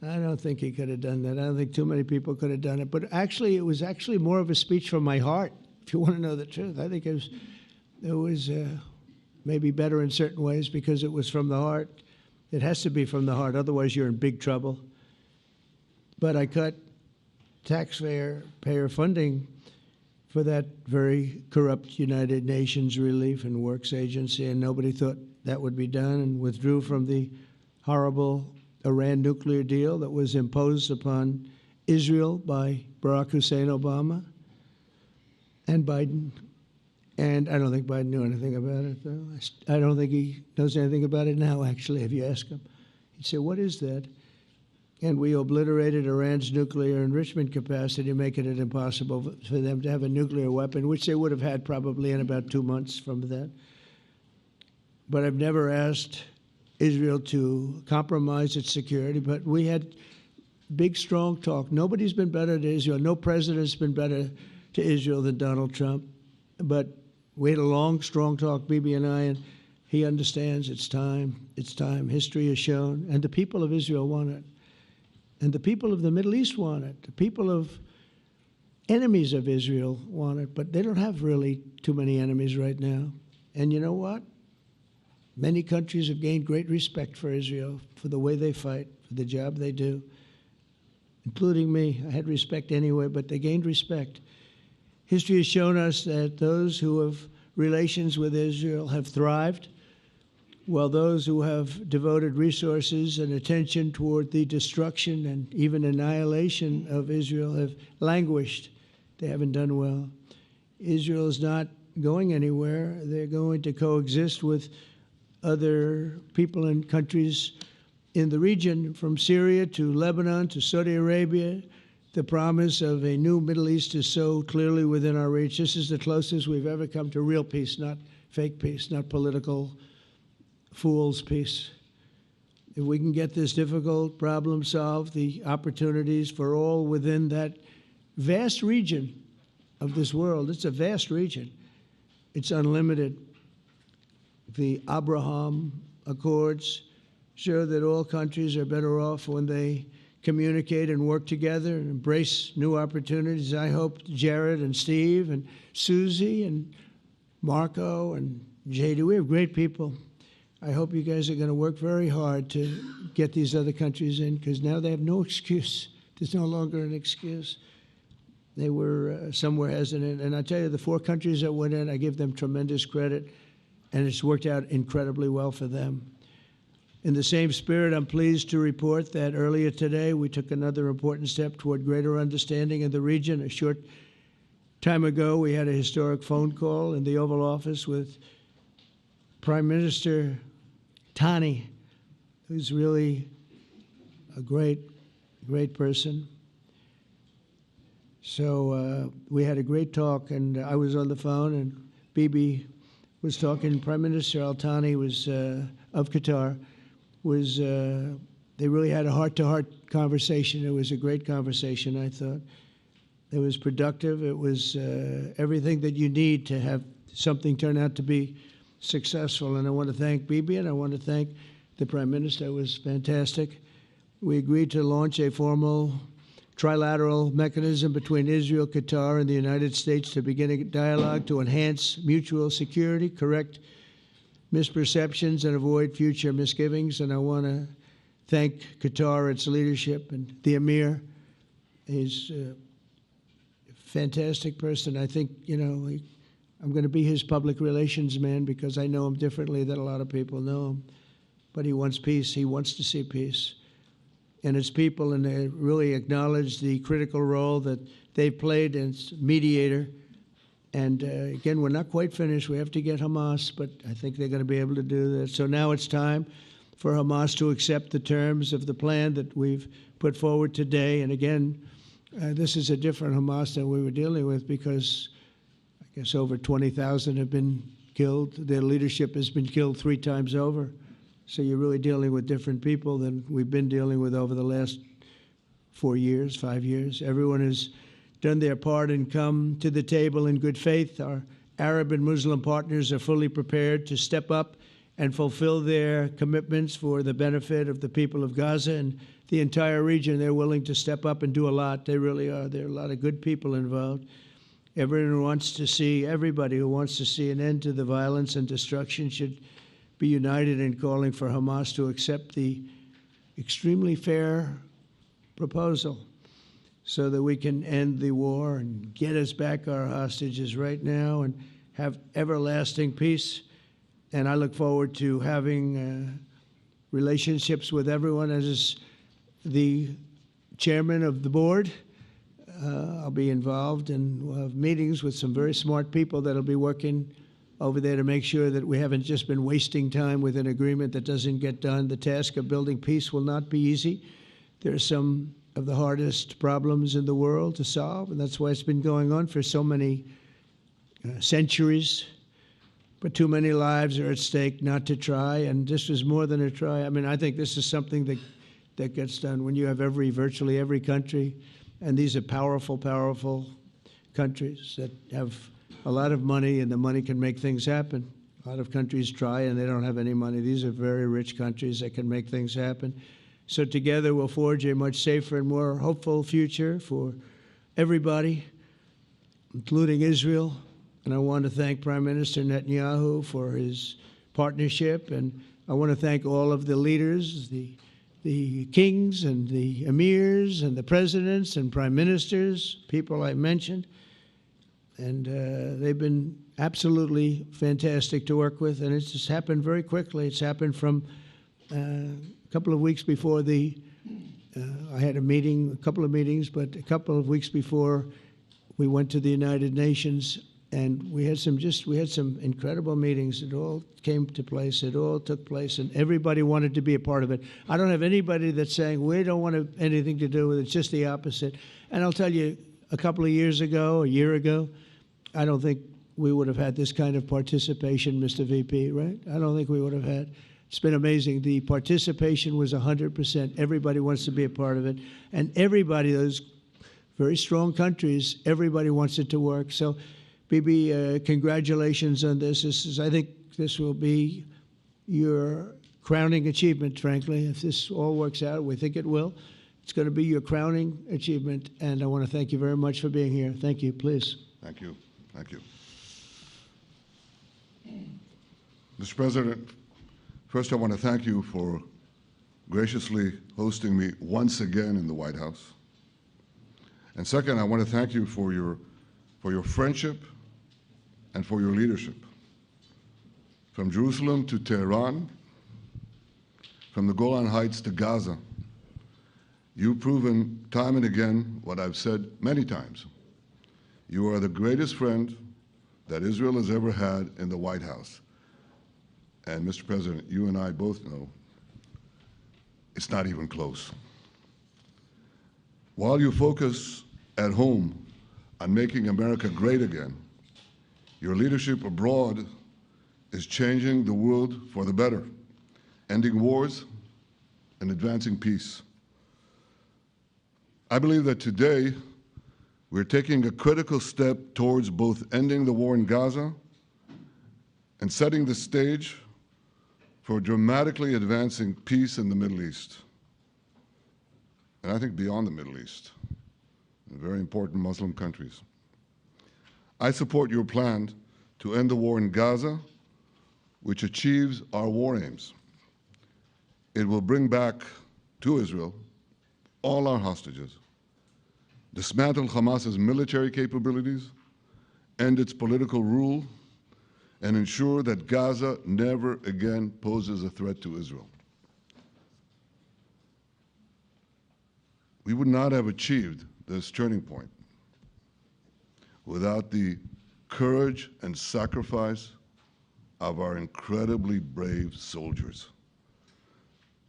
I don't think he could have done that. I don't think too many people could have done it. But actually, it was actually more of a speech from my heart, if you want to know the truth. I think it was maybe better in certain ways because it was from the heart. It has to be from the heart. Otherwise, you're in big trouble. But I cut taxpayer funding for that very corrupt United Nations Relief and Works Agency, and nobody thought that would be done, and withdrew from the horrible Iran nuclear deal that was imposed upon Israel by Barack Hussein Obama and Biden. And I don't think Biden knew anything about it, though. I don't think he knows anything about it now, actually, if you ask him. He'd say, "What is that?" And we obliterated Iran's nuclear enrichment capacity, making it impossible for them to have a nuclear weapon, which they would have had probably in about 2 months from that. But I've never asked Israel to compromise its security, but we had big, strong talk. Nobody's been better to Israel. No president's been better to Israel than Donald Trump. But we had a long, strong talk, Bibi and I, and he understands it's time. It's time. History has shown, and the people of Israel want it. And the people of the Middle East want it. The people of enemies of Israel want it, but they don't have really too many enemies right now. And you know what? Many countries have gained great respect for Israel, for the way they fight, for the job they do, including me. I had respect anyway, but they gained respect. History has shown us that those who have relations with Israel have thrived, while those who have devoted resources and attention toward the destruction and even annihilation of Israel have languished. They haven't done well. Israel is not going anywhere. They're going to coexist with other people and countries in the region, from Syria to Lebanon to Saudi Arabia. The promise of a new Middle East is so clearly within our reach. This is the closest we've ever come to real peace, not fake peace, not political fool's peace. If we can get this difficult problem solved, the opportunities for all within that vast region of this world, it's a vast region, it's unlimited. The Abraham Accords show that all countries are better off when they communicate and work together and embrace new opportunities. I hope Jared and Steve and Susie and Marco and JD, we have great people. I hope you guys are going to work very hard to get these other countries in, because now they have no excuse. There's no longer an excuse. They were somewhere hesitant. And I tell you, the 4 countries that went in, I give them tremendous credit, and it's worked out incredibly well for them. In the same spirit, I'm pleased to report that earlier today we took another important step toward greater understanding in the region. A short time ago, we had a historic phone call in the Oval Office with Prime Minister Tani, who's really a great, great person. So we had a great talk, and I was on the phone, and Bibi was talking. Prime Minister Al Thani was of Qatar, was they really had a heart-to-heart conversation. It was a great conversation, I thought. It was productive. It was everything that you need to have something turn out to be successful. And I want to thank Bibi, and I want to thank the Prime Minister. It was fantastic. We agreed to launch a formal trilateral mechanism between Israel, Qatar, and the United States to begin a dialogue to enhance mutual security, correct misperceptions, and avoid future misgivings. And I want to thank Qatar, its leadership, and the Emir. He's a fantastic person. I think, I'm going to be his public relations man because I know him differently than a lot of people know him. But he wants peace. He wants to see peace. And his people, and they really acknowledge the critical role that they've played as mediator. And again, we're not quite finished. We have to get Hamas, but I think they're going to be able to do that. So now it's time for Hamas to accept the terms of the plan that we've put forward today. And again, this is a different Hamas than we were dealing with because I guess over 20,000 have been killed. Their leadership has been killed 3 times over. So you're really dealing with different people than we've been dealing with over the last 4 years, 5 years. Everyone has done their part and come to the table in good faith. Our Arab and Muslim partners are fully prepared to step up and fulfill their commitments for the benefit of the people of Gaza and the entire region. They're willing to step up and do a lot. They really are. There are a lot of good people involved. Everybody who wants to see an end to the violence and destruction should be united in calling for Hamas to accept the extremely fair proposal so that we can end the war and get us back our hostages right now and have everlasting peace. And I look forward to having relationships with everyone. As the chairman of the board, I'll be involved, and we'll have meetings with some very smart people that'll be working over there to make sure that we haven't just been wasting time with an agreement that doesn't get done. The task of building peace will not be easy. There are some of the hardest problems in the world to solve, and that's why it's been going on for so many centuries. But too many lives are at stake not to try, and this is more than a try. I mean, I think this is something that gets done when you have virtually every country, and these are powerful, powerful countries that have a lot of money, and the money can make things happen. A lot of countries try, and they don't have any money. These are very rich countries that can make things happen. So together we'll forge a much safer and more hopeful future for everybody, including Israel. And I want to thank Prime Minister Netanyahu for his partnership, and I want to thank all of the leaders, the kings and the emirs and the presidents and prime ministers, people I mentioned. And they've been absolutely fantastic to work with, and it's just happened very quickly. It's happened from a couple of weeks before I had a couple of meetings, but a couple of weeks before we went to the United Nations, and we had some incredible meetings. It all came to place. It all took place, and everybody wanted to be a part of it. I don't have anybody that's saying we don't want anything to do with it. It's just the opposite. And I'll tell you, a couple of years ago, a year ago, I don't think we would have had this kind of participation, Mr. VP, right? I don't think we would have had. It's been amazing. The participation was 100%. Everybody wants to be a part of it. And everybody, those very strong countries, everybody wants it to work. So, Bibi, congratulations on this. I think this will be your crowning achievement, frankly. If this all works out, we think it will. It's going to be your crowning achievement. And I want to thank you very much for being here. Thank you. Please. Thank you. Thank you. Mr. President, first I want to thank you for graciously hosting me once again in the White House. And second, I want to thank you for your friendship and for your leadership. From Jerusalem to Tehran, from the Golan Heights to Gaza, you've proven time and again what I've said many times. You are the greatest friend that Israel has ever had in the White House. And Mr. President, you and I both know it's not even close. While you focus at home on making America great again, your leadership abroad is changing the world for the better, ending wars, and advancing peace. I believe that today we're taking a critical step towards both ending the war in Gaza and setting the stage for dramatically advancing peace in the Middle East, and I think beyond the Middle East, in very important Muslim countries. I support your plan to end the war in Gaza, which achieves our war aims. It will bring back to Israel all our hostages, dismantle Hamas's military capabilities, end its political rule, and ensure that Gaza never again poses a threat to Israel. We would not have achieved this turning point without the courage and sacrifice of our incredibly brave soldiers.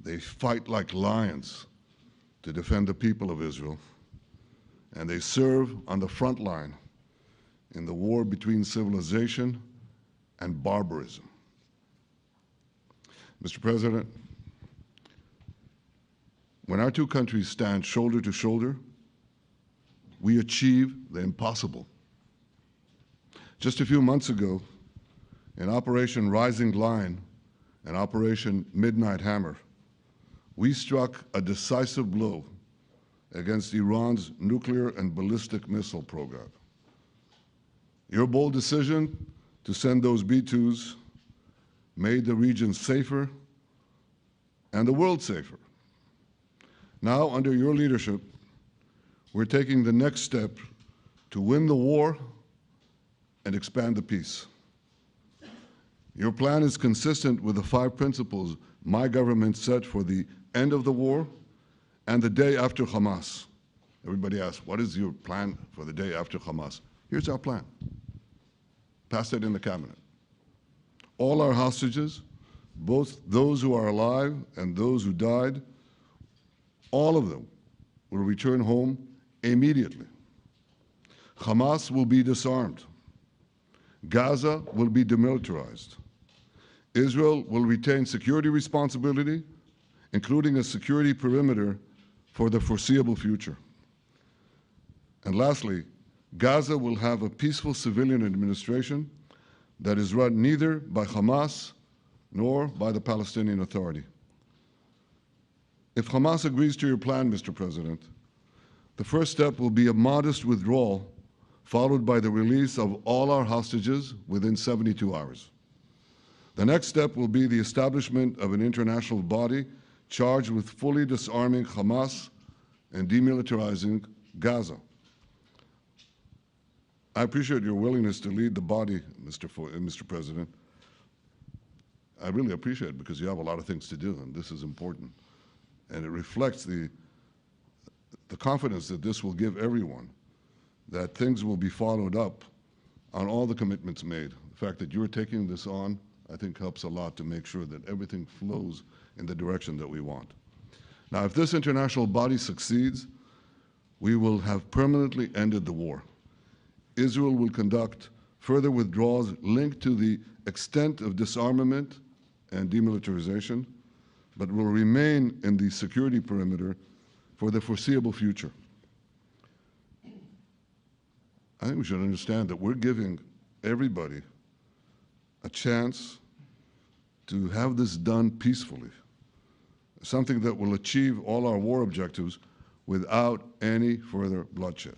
They fight like lions to defend the people of Israel, and they serve on the front line in the war between civilization and barbarism. Mr. President, when our two countries stand shoulder to shoulder, we achieve the impossible. Just a few months ago, in Operation Rising Lion and Operation Midnight Hammer, we struck a decisive blow against Iran's nuclear and ballistic missile program. Your bold decision to send those B-2s made the region safer and the world safer. Now, under your leadership, we're taking the next step to win the war and expand the peace. Your plan is consistent with the 5 principles my government set for the end of the war and the day after Hamas. Everybody asks, what is your plan for the day after Hamas? Here's our plan. Passed it in the cabinet. All our hostages, both those who are alive and those who died, all of them will return home immediately. Hamas will be disarmed. Gaza will be demilitarized. Israel will retain security responsibility, including a security perimeter for the foreseeable future. And lastly, Gaza will have a peaceful civilian administration that is run neither by Hamas nor by the Palestinian Authority. If Hamas agrees to your plan, Mr. President, the first step will be a modest withdrawal, followed by the release of all our hostages within 72 hours. The next step will be the establishment of an international body charged with fully disarming Hamas and demilitarizing Gaza. I appreciate your willingness to lead the body, Mr. President. I really appreciate it because you have a lot of things to do, and this is important. And it reflects the confidence that this will give everyone, that things will be followed up on all the commitments made. The fact that you're taking this on, I think, helps a lot to make sure that everything flows in the direction that we want. Now, if this international body succeeds, we will have permanently ended the war. Israel will conduct further withdrawals linked to the extent of disarmament and demilitarization, but will remain in the security perimeter for the foreseeable future. I think we should understand that we're giving everybody a chance to have this done peacefully, something that will achieve all our war objectives without any further bloodshed.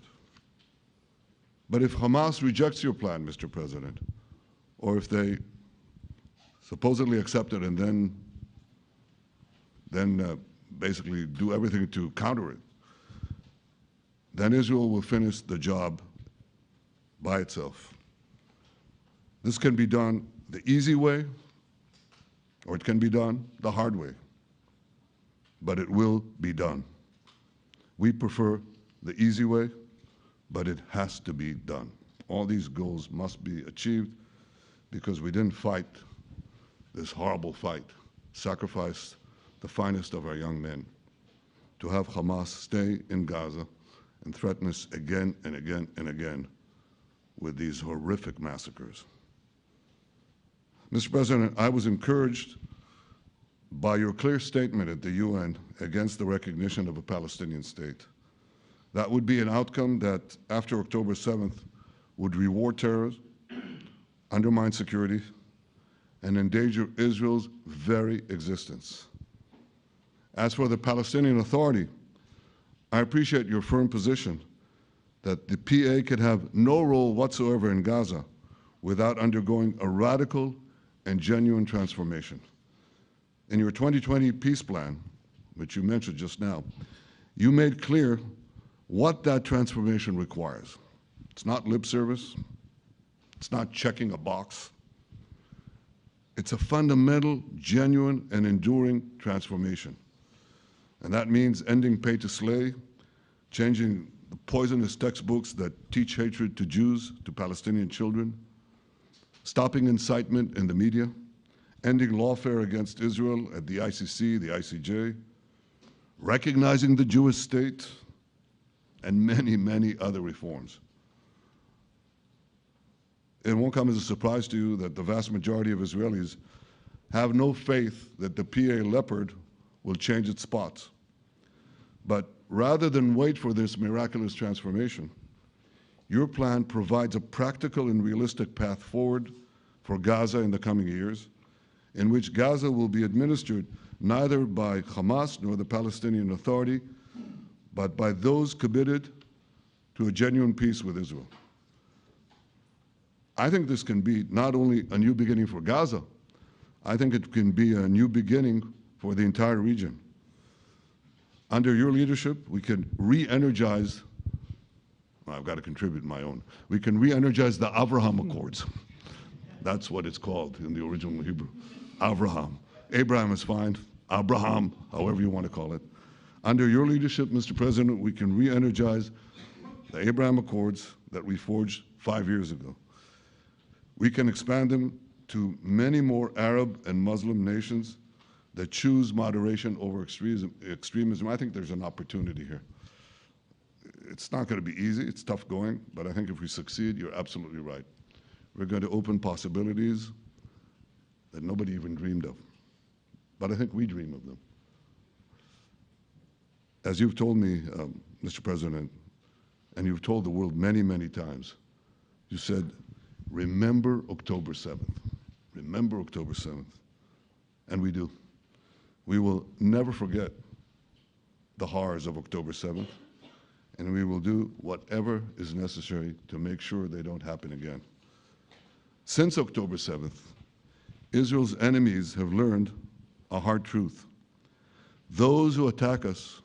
But if Hamas rejects your plan, Mr. President, or if they supposedly accept it and then basically do everything to counter it, then Israel will finish the job by itself. This can be done the easy way, or it can be done the hard way, but it will be done. We prefer the easy way, but it has to be done. All these goals must be achieved because we didn't fight this horrible fight, sacrificed the finest of our young men to have Hamas stay in Gaza and threaten us again and again and again with these horrific massacres. Mr. President, I was encouraged by your clear statement at the UN against the recognition of a Palestinian state. That would be an outcome that, after October 7th, would reward terrorism, undermine security, and endanger Israel's very existence. As for the Palestinian Authority, I appreciate your firm position that the PA could have no role whatsoever in Gaza without undergoing a radical and genuine transformation. In your 2020 peace plan, which you mentioned just now, you made clear what that transformation requires. It's not lip service. It's not checking a box. It's a fundamental, genuine, and enduring transformation. And that means ending pay to slay, changing the poisonous textbooks that teach hatred to Jews, to Palestinian children, stopping incitement in the media, ending lawfare against Israel at the ICC, the ICJ, recognizing the Jewish state, and many, many other reforms. It won't come as a surprise to you that the vast majority of Israelis have no faith that the PA Leopard will change its spots. But rather than wait for this miraculous transformation, your plan provides a practical and realistic path forward for Gaza in the coming years, in which Gaza will be administered neither by Hamas nor the Palestinian Authority, but by those committed to a genuine peace with Israel. I think this can be not only a new beginning for Gaza, I think it can be a new beginning for the entire region. Under your leadership, we can re-energize, well, I've got to contribute my own, we can re-energize the Abraham Accords. That's what it's called in the original Hebrew, Abraham. Abraham is fine, Abraham, however you want to call it. Under your leadership, Mr. President, we can re-energize the Abraham Accords that we forged 5 years ago. We can expand them to many more Arab and Muslim nations that choose moderation over extremism. I think there's an opportunity here. It's not going to be easy, it's tough going, but I think if we succeed, you're absolutely right. We're going to open possibilities that nobody even dreamed of. But I think we dream of them. As you've told me, Mr. President, and you've told the world many, many times, you said, remember October 7th. Remember October 7th. And we do. We will never forget the horrors of October 7th, and we will do whatever is necessary to make sure they don't happen again. Since October 7th, Israel's enemies have learned a hard truth. Those who attack us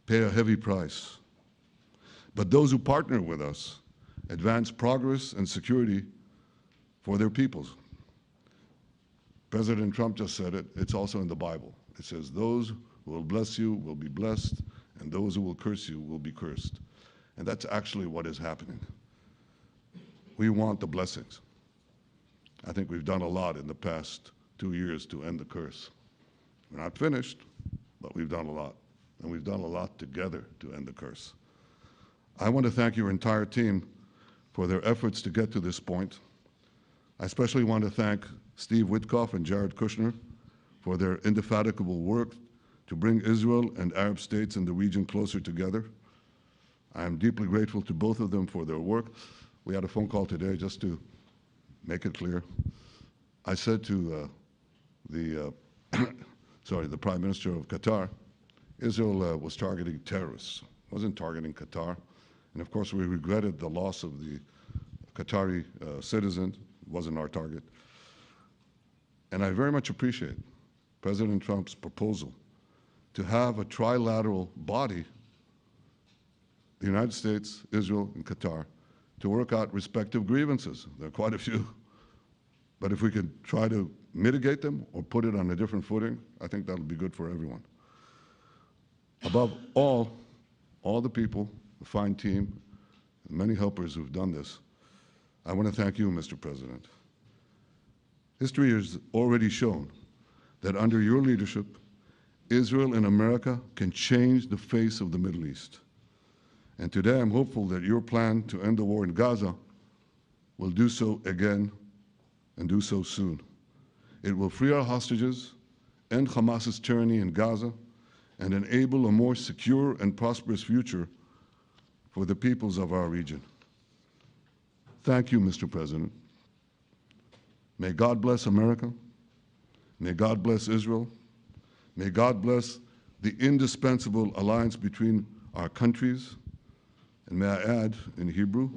pay a heavy price, but those who partner with us advance progress and security for their peoples. President Trump just said it. It's also in the Bible. It says, those who will bless you will be blessed, and those who will curse you will be cursed. And that's actually what is happening. We want the blessings. I think we've done a lot in the past 2 years to end the curse. We're not finished, but we've done a lot. And we've done a lot together to end the curse. I want to thank your entire team for their efforts to get to this point. I especially want to thank Steve Witkoff and Jared Kushner for their indefatigable work to bring Israel and Arab states in the region closer together. I am deeply grateful to both of them for their work. We had a phone call today just to make it clear. I said to the Prime Minister of Qatar, Israel was targeting terrorists, wasn't targeting Qatar. And of course, we regretted the loss of the Qatari citizen, wasn't our target. And I very much appreciate President Trump's proposal to have a trilateral body, the United States, Israel, and Qatar, to work out respective grievances. There are quite a few. But if we could try to mitigate them or put it on a different footing, I think that'll be good for everyone. Above all the people, the fine team, and many helpers who've done this, I want to thank you, Mr. President. History has already shown that under your leadership, Israel and America can change the face of the Middle East. And today I'm hopeful that your plan to end the war in Gaza will do so again and do so soon. It will free our hostages, end Hamas's tyranny in Gaza, and enable a more secure and prosperous future for the peoples of our region. Thank you, Mr. President. May God bless America. May God bless Israel. May God bless the indispensable alliance between our countries. And may I add, in Hebrew,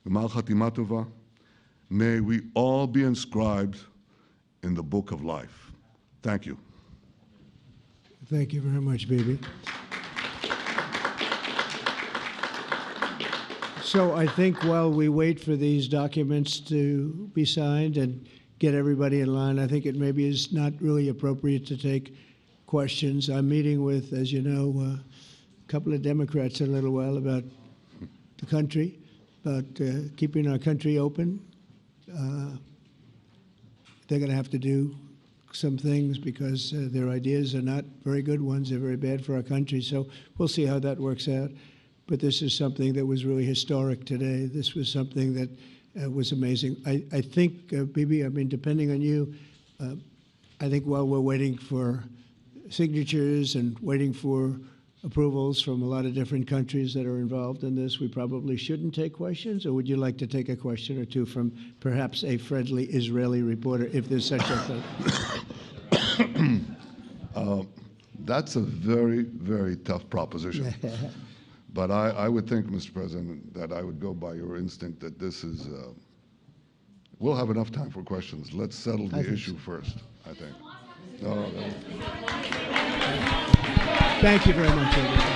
G'mal Chatima Tova, may we all be inscribed in the book of life. Thank you. Thank you very much, Bibi. So I think while we wait for these documents to be signed and get everybody in line, I think it maybe is not really appropriate to take questions. I'm meeting with, as you know, a couple of Democrats in a little while about the country, about keeping our country open. They're going to have to do some things because their ideas are not very good ones. They're very bad for our country. So we'll see how that works out. But this is something that was really historic today. This was something that was amazing. I think, Bibi, I mean, depending on you, I think while we're waiting for signatures and waiting for approvals from a lot of different countries that are involved in this, we probably shouldn't take questions? Or would you like to take a question or two from perhaps a friendly Israeli reporter, if there's such a thing? That's a very, very tough proposition. But I would think, Mr. President, that I would go by your instinct that this is, we'll have enough time for questions. Let's settle the issue first, I think. No. Thank you very much, everybody.